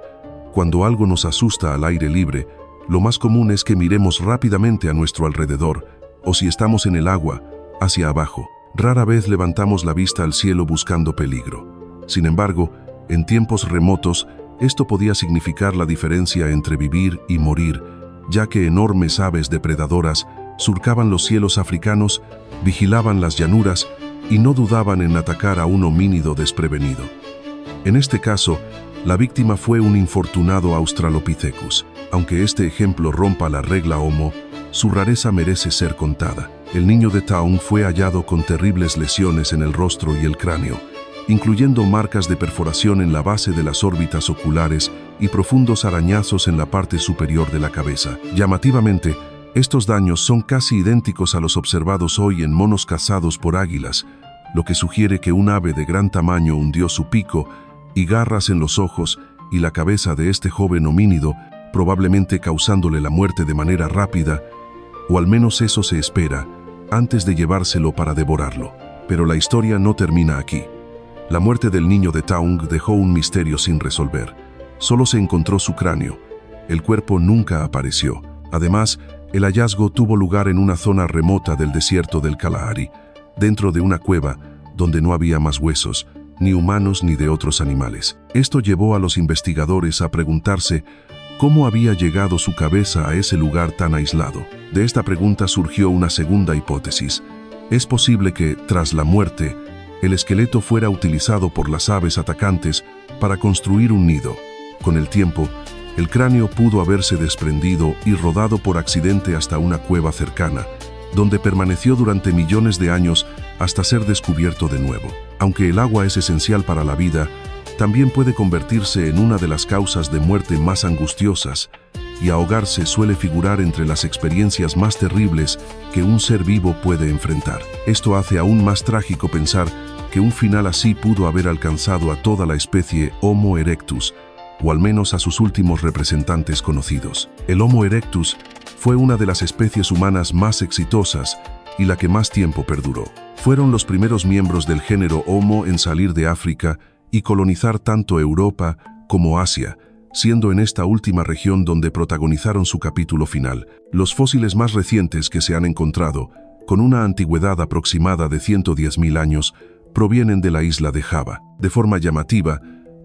cuando algo nos asusta al aire libre, lo más común es que miremos rápidamente a nuestro alrededor, o si estamos en el agua, hacia abajo. Rara vez levantamos la vista al cielo buscando peligro. Sin embargo, en tiempos remotos, esto podía significar la diferencia entre vivir y morir, ya que enormes aves depredadoras surcaban los cielos africanos, vigilaban las llanuras y no dudaban en atacar a un homínido desprevenido. En este caso, la víctima fue un infortunado Australopithecus. Aunque este ejemplo rompa la regla Homo, su rareza merece ser contada. El niño de Taung fue hallado con terribles lesiones en el rostro y el cráneo, incluyendo marcas de perforación en la base de las órbitas oculares y profundos arañazos en la parte superior de la cabeza. Llamativamente, estos daños son casi idénticos a los observados hoy en monos cazados por águilas, lo que sugiere que un ave de gran tamaño hundió su pico y garras en los ojos y la cabeza de este joven homínido, probablemente causándole la muerte de manera rápida, o al menos eso se espera, antes de llevárselo para devorarlo. Pero la historia no termina aquí. La muerte del niño de Taung dejó un misterio sin resolver. Solo se encontró su cráneo. El cuerpo nunca apareció. Además, el hallazgo tuvo lugar en una zona remota del desierto del Kalahari, dentro de una cueva donde no había más huesos, ni humanos ni de otros animales. Esto llevó a los investigadores a preguntarse cómo había llegado su cabeza a ese lugar tan aislado. De esta pregunta surgió una segunda hipótesis. Es posible que, tras la muerte, el esqueleto fuera utilizado por las aves atacantes para construir un nido. Con el tiempo, el cráneo pudo haberse desprendido y rodado por accidente hasta una cueva cercana, donde permaneció durante millones de años hasta ser descubierto de nuevo. Aunque el agua es esencial para la vida, también puede convertirse en una de las causas de muerte más angustiosas, y ahogarse suele figurar entre las experiencias más terribles que un ser vivo puede enfrentar. Esto hace aún más trágico pensar que un final así pudo haber alcanzado a toda la especie Homo erectus, o al menos a sus últimos representantes conocidos. El Homo erectus fue una de las especies humanas más exitosas y la que más tiempo perduró. Fueron los primeros miembros del género Homo en salir de África y colonizar tanto Europa como Asia, siendo en esta última región donde protagonizaron su capítulo final. Los fósiles más recientes que se han encontrado, con una antigüedad aproximada de 110.000 años, provienen de la isla de Java. De forma llamativa,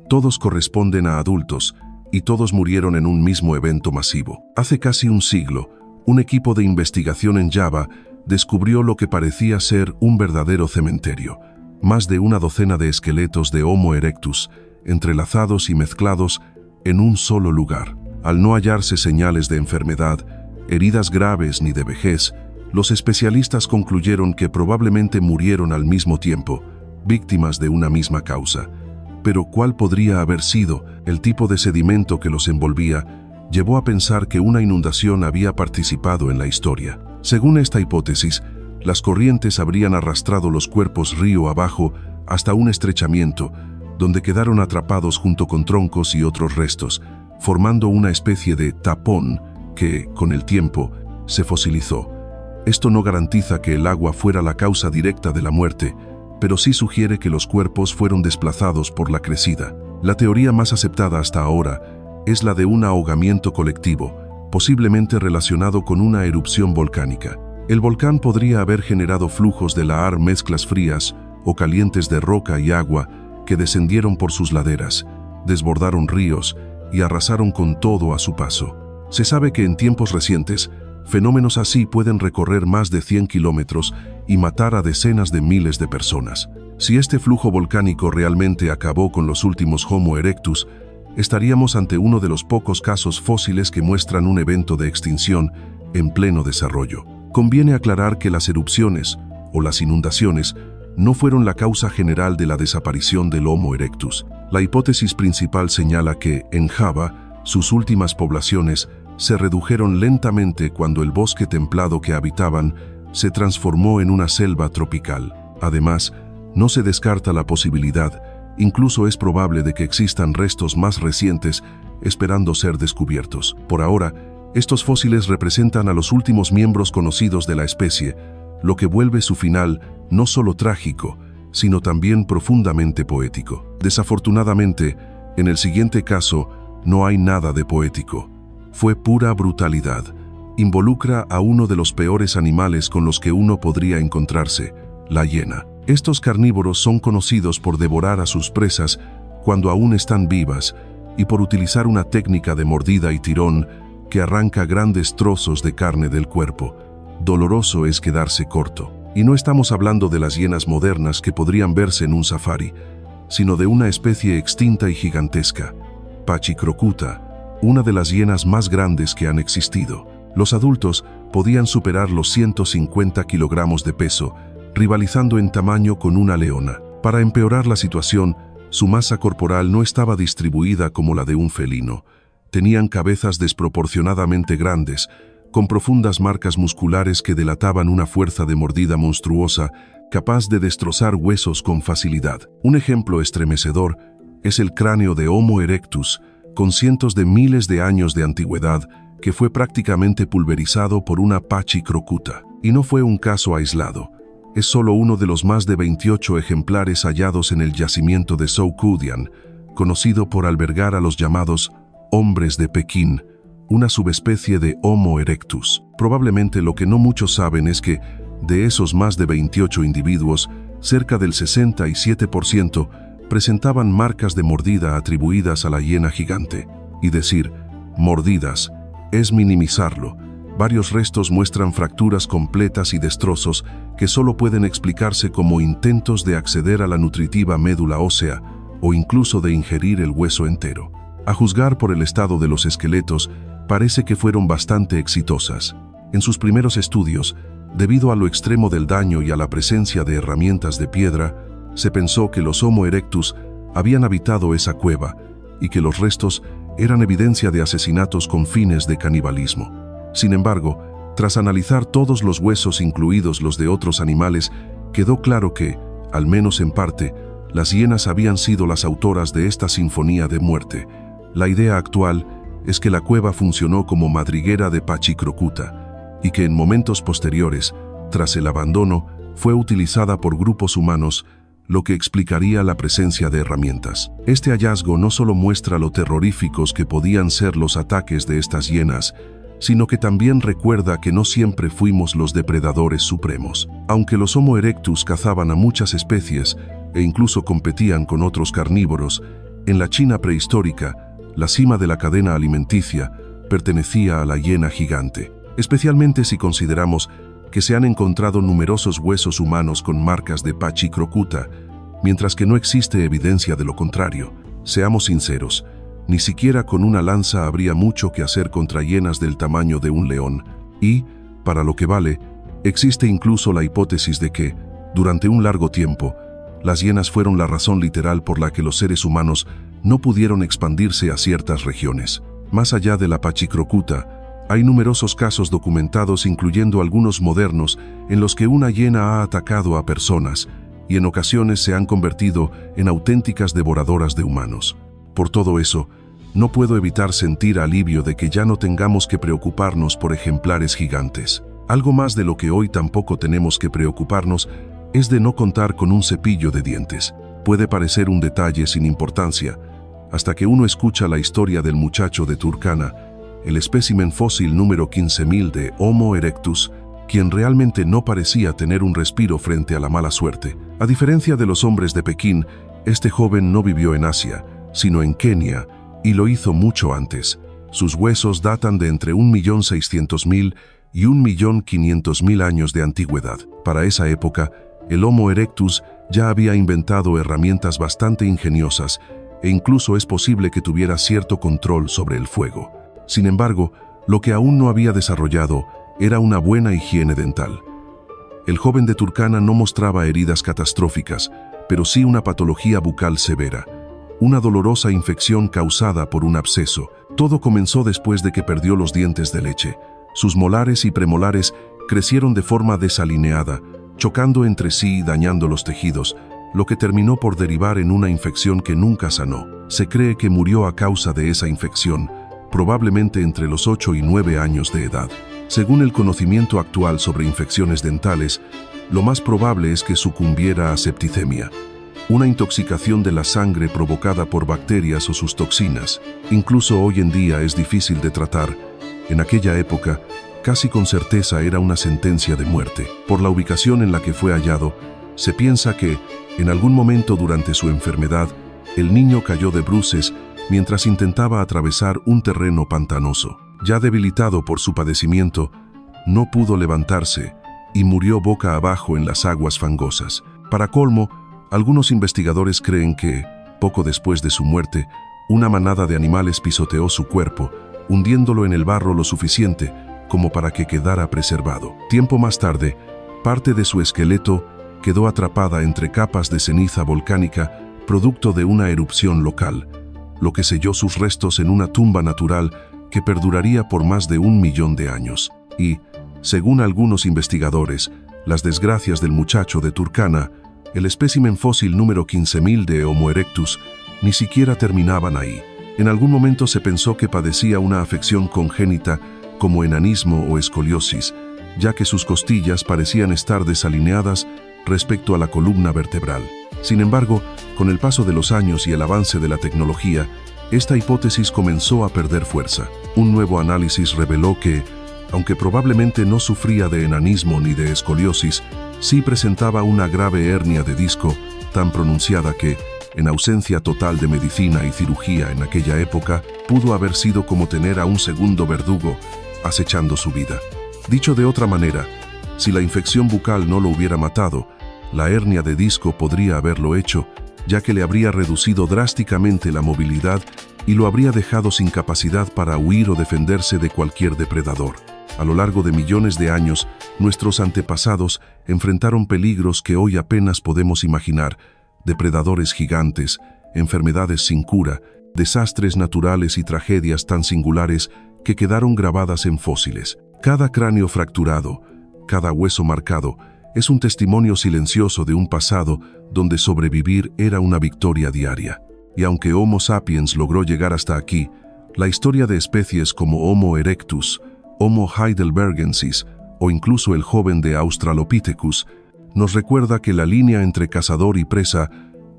todos corresponden a adultos, y todos murieron en un mismo evento masivo. Hace casi un siglo, un equipo de investigación en Java descubrió lo que parecía ser un verdadero cementerio. Más de una docena de esqueletos de Homo erectus, entrelazados y mezclados en un solo lugar. Al no hallarse señales de enfermedad, heridas graves ni de vejez, los especialistas concluyeron que probablemente murieron al mismo tiempo, víctimas de una misma causa. Pero ¿cuál podría haber sido? El tipo de sedimento que los envolvía llevó a pensar que una inundación había participado en la historia. Según esta hipótesis, las corrientes habrían arrastrado los cuerpos río abajo hasta un estrechamiento, donde quedaron atrapados junto con troncos y otros restos, formando una especie de tapón que, con el tiempo, se fosilizó. Esto no garantiza que el agua fuera la causa directa de la muerte, pero sí sugiere que los cuerpos fueron desplazados por la crecida. La teoría más aceptada hasta ahora es la de un ahogamiento colectivo, posiblemente relacionado con una erupción volcánica. El volcán podría haber generado flujos de lahar, mezclas frías o calientes de roca y agua que descendieron por sus laderas, desbordaron ríos y arrasaron con todo a su paso. Se sabe que en tiempos recientes, fenómenos así pueden recorrer más de 100 kilómetros y matar a decenas de miles de personas. Si este flujo volcánico realmente acabó con los últimos Homo erectus, estaríamos ante uno de los pocos casos fósiles que muestran un evento de extinción en pleno desarrollo. Conviene aclarar que las erupciones o las inundaciones no fueron la causa general de la desaparición del Homo erectus. La hipótesis principal señala que, en Java, sus últimas poblaciones se redujeron lentamente cuando el bosque templado que habitaban se transformó en una selva tropical. Además, no se descarta la posibilidad, incluso es probable de que existan restos más recientes esperando ser descubiertos. Por ahora, estos fósiles representan a los últimos miembros conocidos de la especie, lo que vuelve su final no solo trágico, sino también profundamente poético. Desafortunadamente, en el siguiente caso, no hay nada de poético. Fue pura brutalidad. Involucra a uno de los peores animales con los que uno podría encontrarse, la hiena. Estos carnívoros son conocidos por devorar a sus presas cuando aún están vivas y por utilizar una técnica de mordida y tirón que arranca grandes trozos de carne del cuerpo. Doloroso es quedarse corto. Y no estamos hablando de las hienas modernas que podrían verse en un safari, sino de una especie extinta y gigantesca, Pachyrhocutta, una de las hienas más grandes que han existido. Los adultos podían superar los 150 kilogramos de peso, rivalizando en tamaño con una leona. Para empeorar la situación, su masa corporal no estaba distribuida como la de un felino. Tenían cabezas desproporcionadamente grandes, con profundas marcas musculares que delataban una fuerza de mordida monstruosa, capaz de destrozar huesos con facilidad. Un ejemplo estremecedor es el cráneo de Homo erectus, con cientos de miles de años de antigüedad, que fue prácticamente pulverizado por una Pachyrhocutta. Y no fue un caso aislado. Es solo uno de los más de 28 ejemplares hallados en el yacimiento de Zhoukoudian, conocido por albergar a los llamados hombres de Pekín, una subespecie de Homo erectus. Probablemente lo que no muchos saben es que, de esos más de 28 individuos, cerca del 67% presentaban marcas de mordida atribuidas a la hiena gigante. Y decir mordidas es minimizarlo. Varios restos muestran fracturas completas y destrozos que solo pueden explicarse como intentos de acceder a la nutritiva médula ósea o incluso de ingerir el hueso entero. A juzgar por el estado de los esqueletos, parece que fueron bastante exitosas. En sus primeros estudios, debido a lo extremo del daño y a la presencia de herramientas de piedra, se pensó que los Homo erectus habían habitado esa cueva y que los restos eran evidencia de asesinatos con fines de canibalismo. Sin embargo, tras analizar todos los huesos, incluidos los de otros animales, quedó claro que, al menos en parte, las hienas habían sido las autoras de esta sinfonía de muerte. La idea actual es que la cueva funcionó como madriguera de Pachacrocuta y que en momentos posteriores, tras el abandono, fue utilizada por grupos humanos, lo que explicaría la presencia de herramientas. Este hallazgo no solo muestra lo terroríficos que podían ser los ataques de estas hienas, sino que también recuerda que no siempre fuimos los depredadores supremos. Aunque los Homo erectus cazaban a muchas especies e incluso competían con otros carnívoros, en la China prehistórica, la cima de la cadena alimenticia pertenecía a la hiena gigante, especialmente si consideramos que se han encontrado numerosos huesos humanos con marcas de Pachacrocuta, mientras que no existe evidencia de lo contrario. Seamos sinceros, ni siquiera con una lanza habría mucho que hacer contra hienas del tamaño de un león, y, para lo que vale, existe incluso la hipótesis de que, durante un largo tiempo, las hienas fueron la razón literal por la que los seres humanos no pudieron expandirse a ciertas regiones. Más allá de la Pachacrocuta, hay numerosos casos documentados, incluyendo algunos modernos, en los que una hiena ha atacado a personas y en ocasiones se han convertido en auténticas devoradoras de humanos. Por todo eso, no puedo evitar sentir alivio de que ya no tengamos que preocuparnos por ejemplares gigantes. Algo más de lo que hoy tampoco tenemos que preocuparnos es de no contar con un cepillo de dientes. Puede parecer un detalle sin importancia, hasta que uno escucha la historia del muchacho de Turkana, el espécimen fósil número 15.000 de Homo erectus, quien realmente no parecía tener un respiro frente a la mala suerte. A diferencia de los hombres de Pekín, este joven no vivió en Asia, sino en Kenia, y lo hizo mucho antes. Sus huesos datan de entre 1.600.000 y 1.500.000 años de antigüedad. Para esa época, el Homo erectus ya había inventado herramientas bastante ingeniosas e incluso es posible que tuviera cierto control sobre el fuego. Sin embargo, lo que aún no había desarrollado era una buena higiene dental. El joven de Turkana no mostraba heridas catastróficas, pero sí una patología bucal severa, una dolorosa infección causada por un absceso. Todo comenzó después de que perdió los dientes de leche. Sus molares y premolares crecieron de forma desalineada, chocando entre sí y dañando los tejidos, lo que terminó por derivar en una infección que nunca sanó. Se cree que murió a causa de esa infección, probablemente entre los 8 y 9 años de edad. Según el conocimiento actual sobre infecciones dentales, lo más probable es que sucumbiera a septicemia, una intoxicación de la sangre provocada por bacterias o sus toxinas. Incluso hoy en día es difícil de tratar. En aquella época, casi con certeza era una sentencia de muerte. Por la ubicación en la que fue hallado, se piensa que, en algún momento durante su enfermedad, el niño cayó de bruces mientras intentaba atravesar un terreno pantanoso. Ya debilitado por su padecimiento, no pudo levantarse y murió boca abajo en las aguas fangosas. Para colmo, algunos investigadores creen que, poco después de su muerte, una manada de animales pisoteó su cuerpo, hundiéndolo en el barro lo suficiente como para que quedara preservado. Tiempo más tarde, parte de su esqueleto quedó atrapada entre capas de ceniza volcánica, producto de una erupción local, lo que selló sus restos en una tumba natural que perduraría por más de 1 millón de años. Y, según algunos investigadores, las desgracias del muchacho de Turkana, el espécimen fósil número 15.000 de Homo erectus, ni siquiera terminaban ahí. En algún momento se pensó que padecía una afección congénita como enanismo o escoliosis, ya que sus costillas parecían estar desalineadas respecto a la columna vertebral. Sin embargo, con el paso de los años y el avance de la tecnología, esta hipótesis comenzó a perder fuerza. Un nuevo análisis reveló que, aunque probablemente no sufría de enanismo ni de escoliosis, sí presentaba una grave hernia de disco tan pronunciada que, en ausencia total de medicina y cirugía en aquella época, pudo haber sido como tener a un segundo verdugo acechando su vida. Dicho de otra manera, si la infección bucal no lo hubiera matado, la hernia de disco podría haberlo hecho, ya que le habría reducido drásticamente la movilidad y lo habría dejado sin capacidad para huir o defenderse de cualquier depredador. A lo largo de millones de años, nuestros antepasados enfrentaron peligros que hoy apenas podemos imaginar: depredadores gigantes, enfermedades sin cura, desastres naturales y tragedias tan singulares que quedaron grabadas en fósiles. Cada cráneo fracturado, cada hueso marcado, es un testimonio silencioso de un pasado donde sobrevivir era una victoria diaria. Y aunque Homo sapiens logró llegar hasta aquí, la historia de especies como Homo erectus, Homo heidelbergensis o incluso el joven de Australopithecus nos recuerda que la línea entre cazador y presa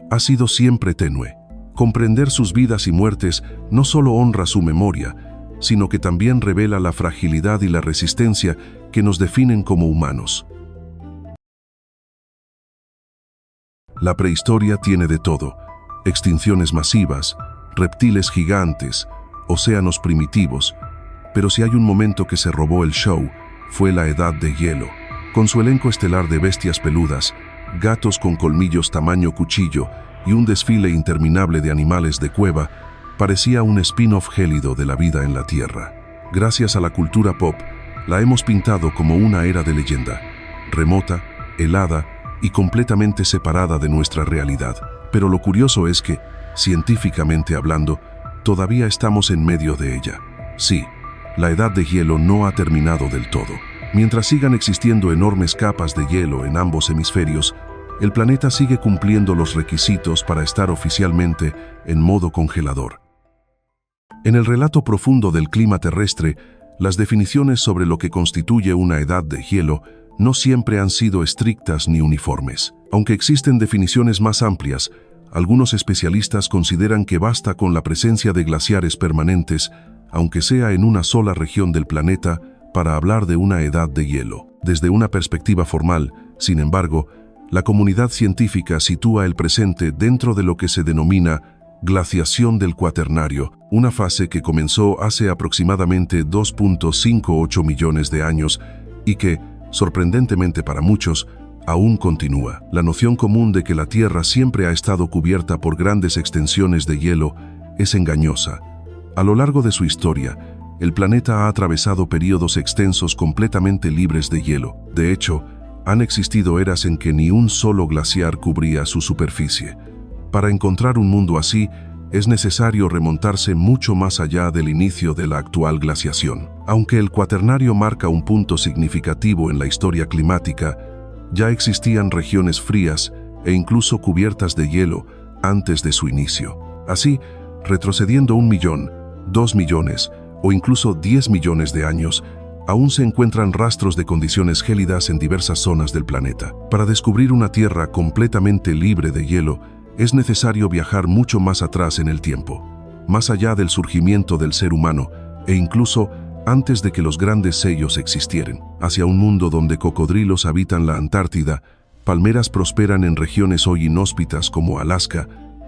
ha sido siempre tenue. Comprender sus vidas y muertes no solo honra su memoria, sino que también revela la fragilidad y la resistencia que nos definen como humanos. La prehistoria tiene de todo: extinciones masivas, reptiles gigantes, océanos primitivos, pero si hay un momento que se robó el show, fue la Edad de Hielo. Con su elenco estelar de bestias peludas, gatos con colmillos tamaño cuchillo y un desfile interminable de animales de cueva, parecía un spin-off gélido de la vida en la Tierra. Gracias a la cultura pop, la hemos pintado como una era de leyenda, remota, helada y completamente separada de nuestra realidad. Pero lo curioso es que, científicamente hablando, todavía estamos en medio de ella. Sí, la Edad de Hielo no ha terminado del todo. Mientras sigan existiendo enormes capas de hielo en ambos hemisferios, el planeta sigue cumpliendo los requisitos para estar oficialmente en modo congelador. En el relato profundo del clima terrestre, las definiciones sobre lo que constituye una edad de hielo no siempre han sido estrictas ni uniformes. Aunque existen definiciones más amplias, algunos especialistas consideran que basta con la presencia de glaciares permanentes, aunque sea en una sola región del planeta, para hablar de una edad de hielo. Desde una perspectiva formal, sin embargo, la comunidad científica sitúa el presente dentro de lo que se denomina glaciación del Cuaternario, una fase que comenzó hace aproximadamente 2.58 millones de años y que, sorprendentemente para muchos, aún continúa. La noción común de que la Tierra siempre ha estado cubierta por grandes extensiones de hielo es engañosa. A lo largo de su historia, el planeta ha atravesado periodos extensos completamente libres de hielo. De hecho, han existido eras en que ni un solo glaciar cubría su superficie. Para encontrar un mundo así, es necesario remontarse mucho más allá del inicio de la actual glaciación. Aunque el Cuaternario marca un punto significativo en la historia climática, ya existían regiones frías e incluso cubiertas de hielo antes de su inicio. Así, retrocediendo 1 millón, 2 millones o incluso 10 millones de años, aún se encuentran rastros de condiciones gélidas en diversas zonas del planeta. Para descubrir una Tierra completamente libre de hielo, es necesario viajar mucho más atrás en el tiempo, más allá del surgimiento del ser humano e incluso antes de que los grandes sellos existieran, hacia un mundo donde cocodrilos habitan la Antártida, palmeras prosperan en regiones hoy inhóspitas como Alaska,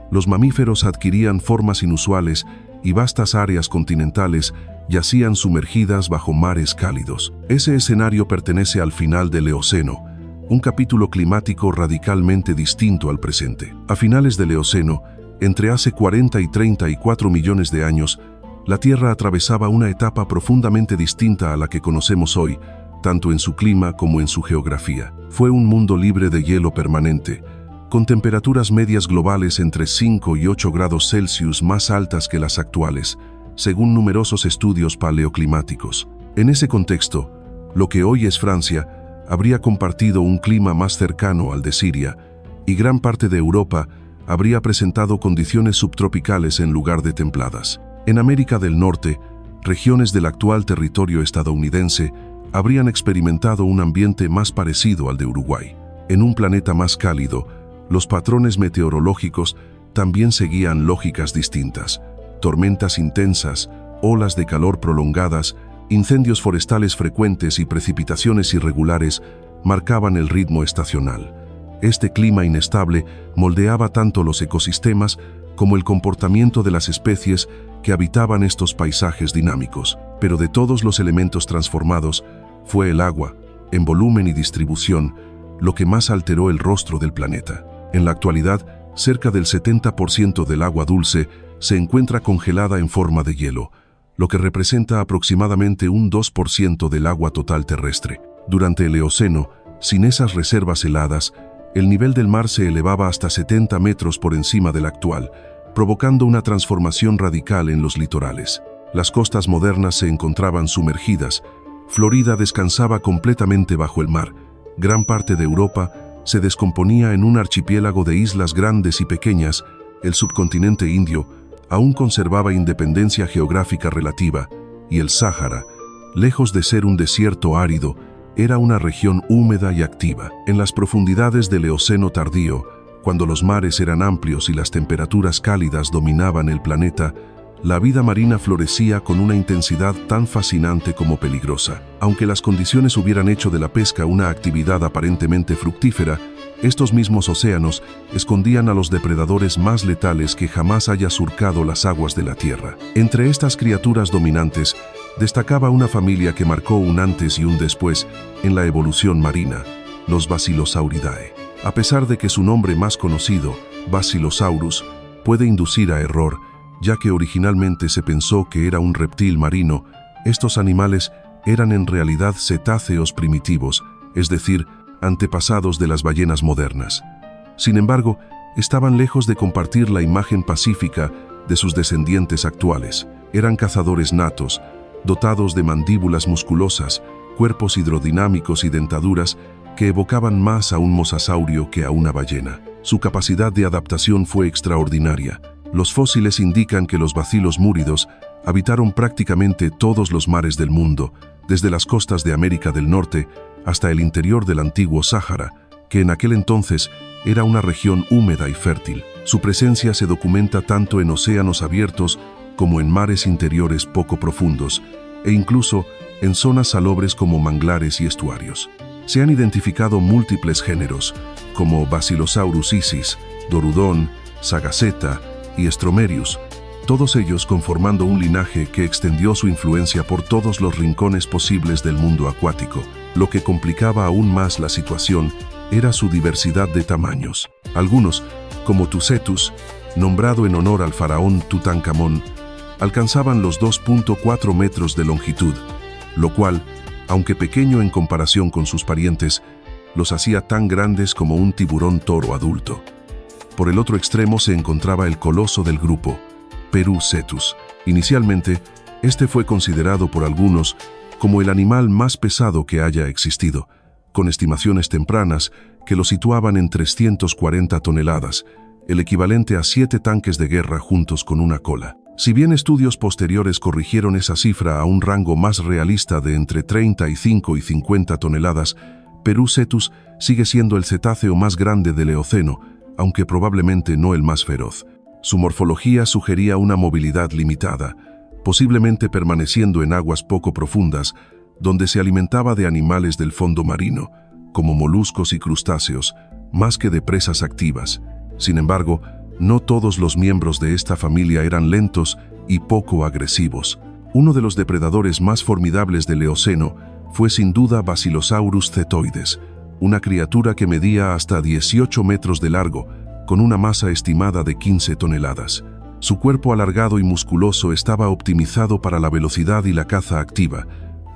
los mamíferos adquirían formas inusuales y vastas áreas continentales yacían sumergidas bajo mares cálidos. Ese escenario pertenece al final del Eoceno, un capítulo climático radicalmente distinto al presente. A finales del Eoceno, entre hace 40 y 34 millones de años, la Tierra atravesaba una etapa profundamente distinta a la que conocemos hoy, tanto en su clima como en su geografía. Fue un mundo libre de hielo permanente, con temperaturas medias globales entre 5 y 8 grados Celsius más altas que las actuales, según numerosos estudios paleoclimáticos. En ese contexto, lo que hoy es Francia habría compartido un clima más cercano al de Siria, y gran parte de Europa habría presentado condiciones subtropicales en lugar de templadas. En América del Norte, regiones del actual territorio estadounidense habrían experimentado un ambiente más parecido al de Uruguay. En un planeta más cálido, los patrones meteorológicos también seguían lógicas distintas. Tormentas intensas, olas de calor prolongadas, incendios forestales frecuentes y precipitaciones irregulares marcaban el ritmo estacional. Este clima inestable moldeaba tanto los ecosistemas como el comportamiento de las especies que habitaban estos paisajes dinámicos. Pero de todos los elementos transformados, fue el agua, en volumen y distribución, lo que más alteró el rostro del planeta. En la actualidad, cerca del 70% del agua dulce se encuentra congelada en forma de hielo, lo que representa aproximadamente un 2% del agua total terrestre. Durante el Eoceno, sin esas reservas heladas, el nivel del mar se elevaba hasta 70 metros por encima del actual, provocando una transformación radical en los litorales. Las costas modernas se encontraban sumergidas, Florida descansaba completamente bajo el mar, gran parte de Europa se descomponía en un archipiélago de islas grandes y pequeñas, el subcontinente indio aún conservaba independencia geográfica relativa, y el Sáhara, lejos de ser un desierto árido, era una región húmeda y activa. En las profundidades del Eoceno tardío, cuando los mares eran amplios y las temperaturas cálidas dominaban el planeta, la vida marina florecía con una intensidad tan fascinante como peligrosa. Aunque las condiciones hubieran hecho de la pesca una actividad aparentemente fructífera, estos mismos océanos escondían a los depredadores más letales que jamás haya surcado las aguas de la Tierra. Entre estas criaturas dominantes, destacaba una familia que marcó un antes y un después en la evolución marina, los Basilosauridae. A pesar de que su nombre más conocido, Basilosaurus, puede inducir a error, ya que originalmente se pensó que era un reptil marino, estos animales eran en realidad cetáceos primitivos, es decir, antepasados de las ballenas modernas. Sin embargo, estaban lejos de compartir la imagen pacífica de sus descendientes actuales. Eran cazadores natos, dotados de mandíbulas musculosas, cuerpos hidrodinámicos y dentaduras que evocaban más a un mosasaurio que a una ballena. Su capacidad de adaptación fue extraordinaria. Los fósiles indican que los bacilos múridos habitaron prácticamente todos los mares del mundo, desde las costas de América del Norte hasta el interior del antiguo Sáhara, que en aquel entonces era una región húmeda y fértil. Su presencia se documenta tanto en océanos abiertos como en mares interiores poco profundos, e incluso en zonas salobres como manglares y estuarios. Se han identificado múltiples géneros, como Basilosaurus isis, Dorudon, Sagaceta y Stromerius, todos ellos conformando un linaje que extendió su influencia por todos los rincones posibles del mundo acuático. Lo que complicaba aún más la situación era su diversidad de tamaños. Algunos, como Tucetus, nombrado en honor al faraón Tutankamón, alcanzaban los 2.4 metros de longitud, lo cual, aunque pequeño en comparación con sus parientes, los hacía tan grandes como un tiburón toro adulto. Por el otro extremo se encontraba el coloso del grupo, Perucetus. Inicialmente, este fue considerado por algunos como el animal más pesado que haya existido, con estimaciones tempranas que lo situaban en 340 toneladas, el equivalente a 7 tanques de guerra juntos con una cola. Si bien estudios posteriores corrigieron esa cifra a un rango más realista de entre 35 y 50 toneladas, Perucetus sigue siendo el cetáceo más grande del Eoceno, aunque probablemente no el más feroz. Su morfología sugería una movilidad limitada, posiblemente permaneciendo en aguas poco profundas, donde se alimentaba de animales del fondo marino, como moluscos y crustáceos, más que de presas activas. Sin embargo, no todos los miembros de esta familia eran lentos y poco agresivos. Uno de los depredadores más formidables del Eoceno fue sin duda Basilosaurus cetoides, una criatura que medía hasta 18 metros de largo, con una masa estimada de 15 toneladas. Su cuerpo alargado y musculoso estaba optimizado para la velocidad y la caza activa,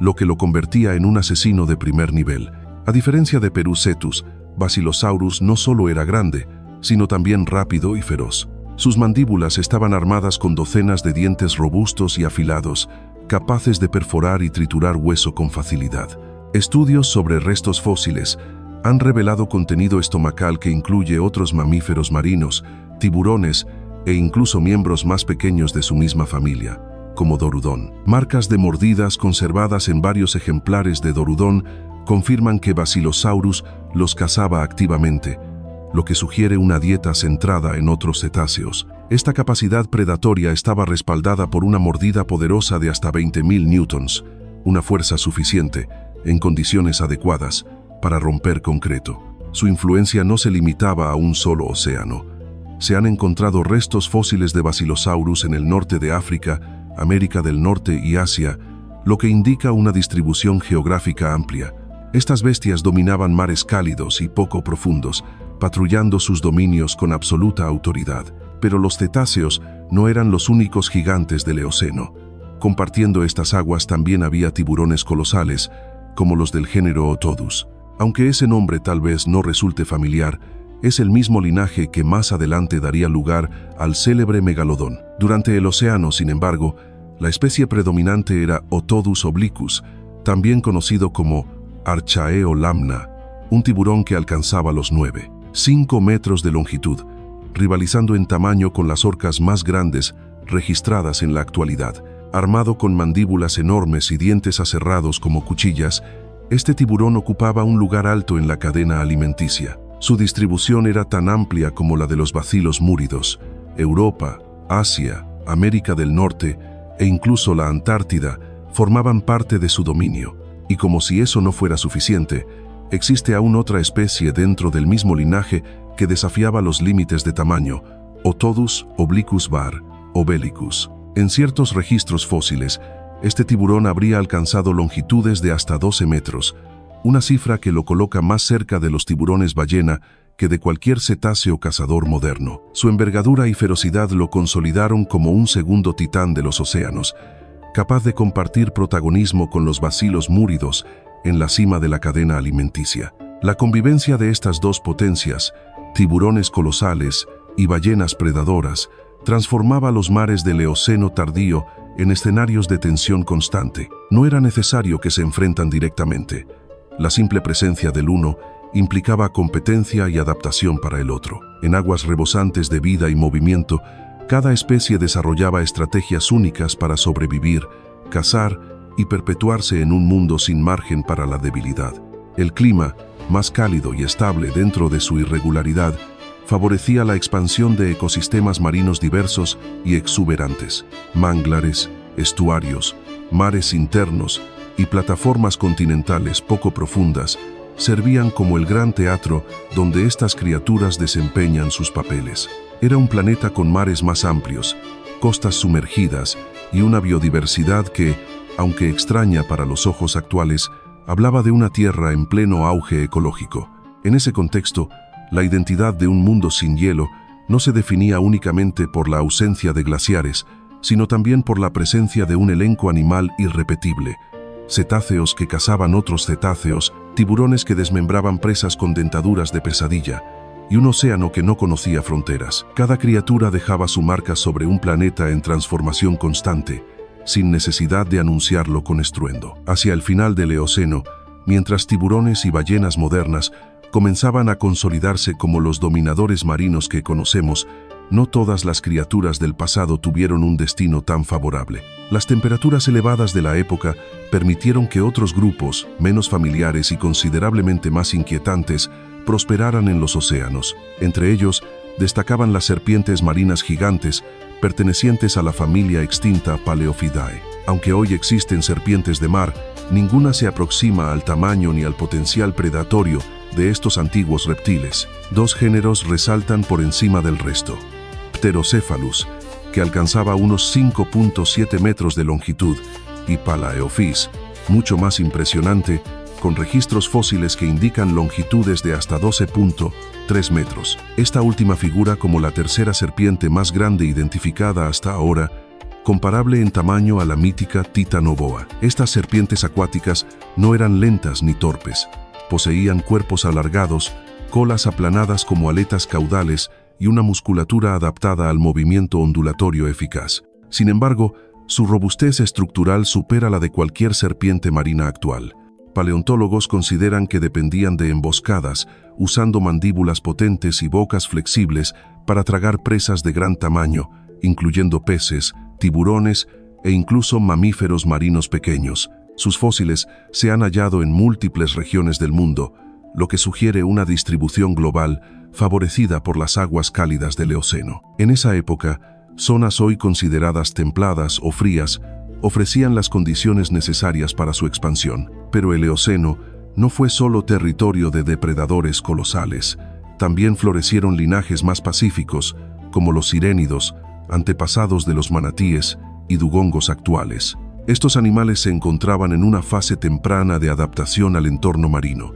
lo que lo convertía en un asesino de primer nivel. A diferencia de Perucetus, Basilosaurus no solo era grande, sino también rápido y feroz. Sus mandíbulas estaban armadas con docenas de dientes robustos y afilados, capaces de perforar y triturar hueso con facilidad. Estudios sobre restos fósiles han revelado contenido estomacal que incluye otros mamíferos marinos, tiburones e incluso miembros más pequeños de su misma familia, como Dorudon. Marcas de mordidas conservadas en varios ejemplares de Dorudon confirman que Basilosaurus los cazaba activamente, lo que sugiere una dieta centrada en otros cetáceos. Esta capacidad predatoria estaba respaldada por una mordida poderosa de hasta 20.000 newtons, una fuerza suficiente, en condiciones adecuadas, para romper concreto. Su influencia no se limitaba a un solo océano. Se han encontrado restos fósiles de Basilosaurus en el norte de África, América del Norte y Asia, lo que indica una distribución geográfica amplia. Estas bestias dominaban mares cálidos y poco profundos, patrullando sus dominios con absoluta autoridad. Pero los cetáceos no eran los únicos gigantes del Eoceno. Compartiendo estas aguas también había tiburones colosales, como los del género Otodus. Aunque ese nombre tal vez no resulte familiar, es el mismo linaje que más adelante daría lugar al célebre megalodón. Durante el Océano, sin embargo, la especie predominante era Otodus obliquus, también conocido como Archaeolamna, un tiburón que alcanzaba los 9,5 metros de longitud, rivalizando en tamaño con las orcas más grandes registradas en la actualidad. Armado con mandíbulas enormes y dientes aserrados como cuchillas, este tiburón ocupaba un lugar alto en la cadena alimenticia. Su distribución era tan amplia como la de los bacilos múridos. Europa, Asia, América del Norte e incluso la Antártida formaban parte de su dominio. Y como si eso no fuera suficiente, existe aún otra especie dentro del mismo linaje que desafiaba los límites de tamaño, Otodus obliquus var, o bellicus. En ciertos registros fósiles, este tiburón habría alcanzado longitudes de hasta 12 metros, una cifra que lo coloca más cerca de los tiburones ballena que de cualquier cetáceo cazador moderno. Su envergadura y ferocidad lo consolidaron como un segundo titán de los océanos, capaz de compartir protagonismo con los bacilos múridos en la cima de la cadena alimenticia. La convivencia de estas dos potencias, tiburones colosales y ballenas predadoras, transformaba los mares del Eoceno tardío en escenarios de tensión constante. No era necesario que se enfrentan directamente. La simple presencia del uno implicaba competencia y adaptación para el otro. En aguas rebosantes de vida y movimiento, cada especie desarrollaba estrategias únicas para sobrevivir, cazar y perpetuarse en un mundo sin margen para la debilidad. El clima, más cálido y estable dentro de su irregularidad, favorecía la expansión de ecosistemas marinos diversos y exuberantes. Manglares, estuarios, mares internos y plataformas continentales poco profundas servían como el gran teatro donde estas criaturas desempeñan sus papeles. Era un planeta con mares más amplios, costas sumergidas y una biodiversidad que, aunque extraña para los ojos actuales, hablaba de una tierra en pleno auge ecológico. En ese contexto, la identidad de un mundo sin hielo no se definía únicamente por la ausencia de glaciares, sino también por la presencia de un elenco animal irrepetible. Cetáceos que cazaban otros cetáceos, tiburones que desmembraban presas con dentaduras de pesadilla, y un océano que no conocía fronteras. Cada criatura dejaba su marca sobre un planeta en transformación constante, sin necesidad de anunciarlo con estruendo. Hacia el final del Eoceno, mientras tiburones y ballenas modernas comenzaban a consolidarse como los dominadores marinos que conocemos, no todas las criaturas del pasado tuvieron un destino tan favorable. Las temperaturas elevadas de la época permitieron que otros grupos, menos familiares y considerablemente más inquietantes, prosperaran en los océanos. Entre ellos, destacaban las serpientes marinas gigantes, pertenecientes a la familia extinta Paleophidae. Aunque hoy existen serpientes de mar, ninguna se aproxima al tamaño ni al potencial predatorio de estos antiguos reptiles. Dos géneros resaltan por encima del resto. Pterocephalus, que alcanzaba unos 5,7 metros de longitud, y Palaeophis, mucho más impresionante, con registros fósiles que indican longitudes de hasta 12,3 metros. Esta última figura como la tercera serpiente más grande identificada hasta ahora, comparable en tamaño a la mítica Titanoboa. Estas serpientes acuáticas no eran lentas ni torpes. Poseían cuerpos alargados, colas aplanadas como aletas caudales y una musculatura adaptada al movimiento ondulatorio eficaz. Sin embargo, su robustez estructural supera la de cualquier serpiente marina actual. Paleontólogos consideran que dependían de emboscadas, usando mandíbulas potentes y bocas flexibles para tragar presas de gran tamaño, incluyendo peces, tiburones e incluso mamíferos marinos pequeños. Sus fósiles se han hallado en múltiples regiones del mundo, lo que sugiere una distribución global favorecida por las aguas cálidas del Eoceno. En esa época, zonas hoy consideradas templadas o frías ofrecían las condiciones necesarias para su expansión. Pero el Eoceno no fue solo territorio de depredadores colosales. También florecieron linajes más pacíficos, como los sirénidos, antepasados de los manatíes y dugongos actuales. Estos animales se encontraban en una fase temprana de adaptación al entorno marino.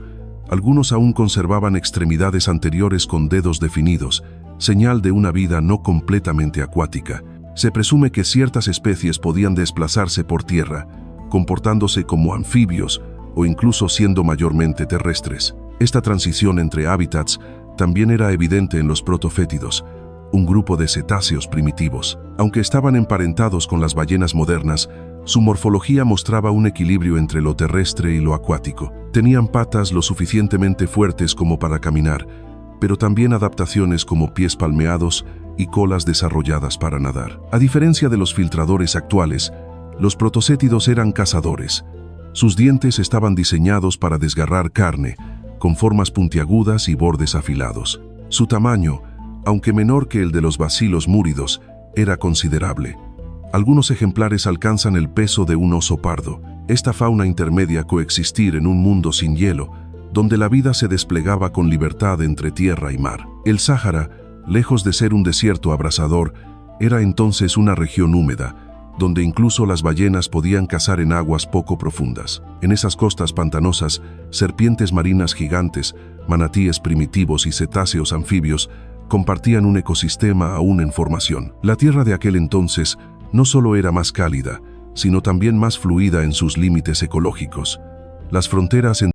Algunos aún conservaban extremidades anteriores con dedos definidos, señal de una vida no completamente acuática. Se presume que ciertas especies podían desplazarse por tierra, comportándose como anfibios o incluso siendo mayormente terrestres. Esta transición entre hábitats también era evidente en los protofétidos, un grupo de cetáceos primitivos. Aunque estaban emparentados con las ballenas modernas, su morfología mostraba un equilibrio entre lo terrestre y lo acuático. Tenían patas lo suficientemente fuertes como para caminar, pero también adaptaciones como pies palmeados y colas desarrolladas para nadar. A diferencia de los filtradores actuales, los protocétidos eran cazadores. Sus dientes estaban diseñados para desgarrar carne, con formas puntiagudas y bordes afilados. Su tamaño, aunque menor que el de los bacilos múridos, era considerable. Algunos ejemplares alcanzan el peso de un oso pardo. Esta fauna intermedia coexistir en un mundo sin hielo, donde la vida se desplegaba con libertad entre tierra y mar. El Sáhara, lejos de ser un desierto abrasador, era entonces una región húmeda, donde incluso las ballenas podían cazar en aguas poco profundas. En esas costas pantanosas, serpientes marinas gigantes, manatíes primitivos y cetáceos anfibios compartían un ecosistema aún en formación. La tierra de aquel entonces no solo era más cálida, sino también más fluida en sus límites ecológicos. Las fronteras entre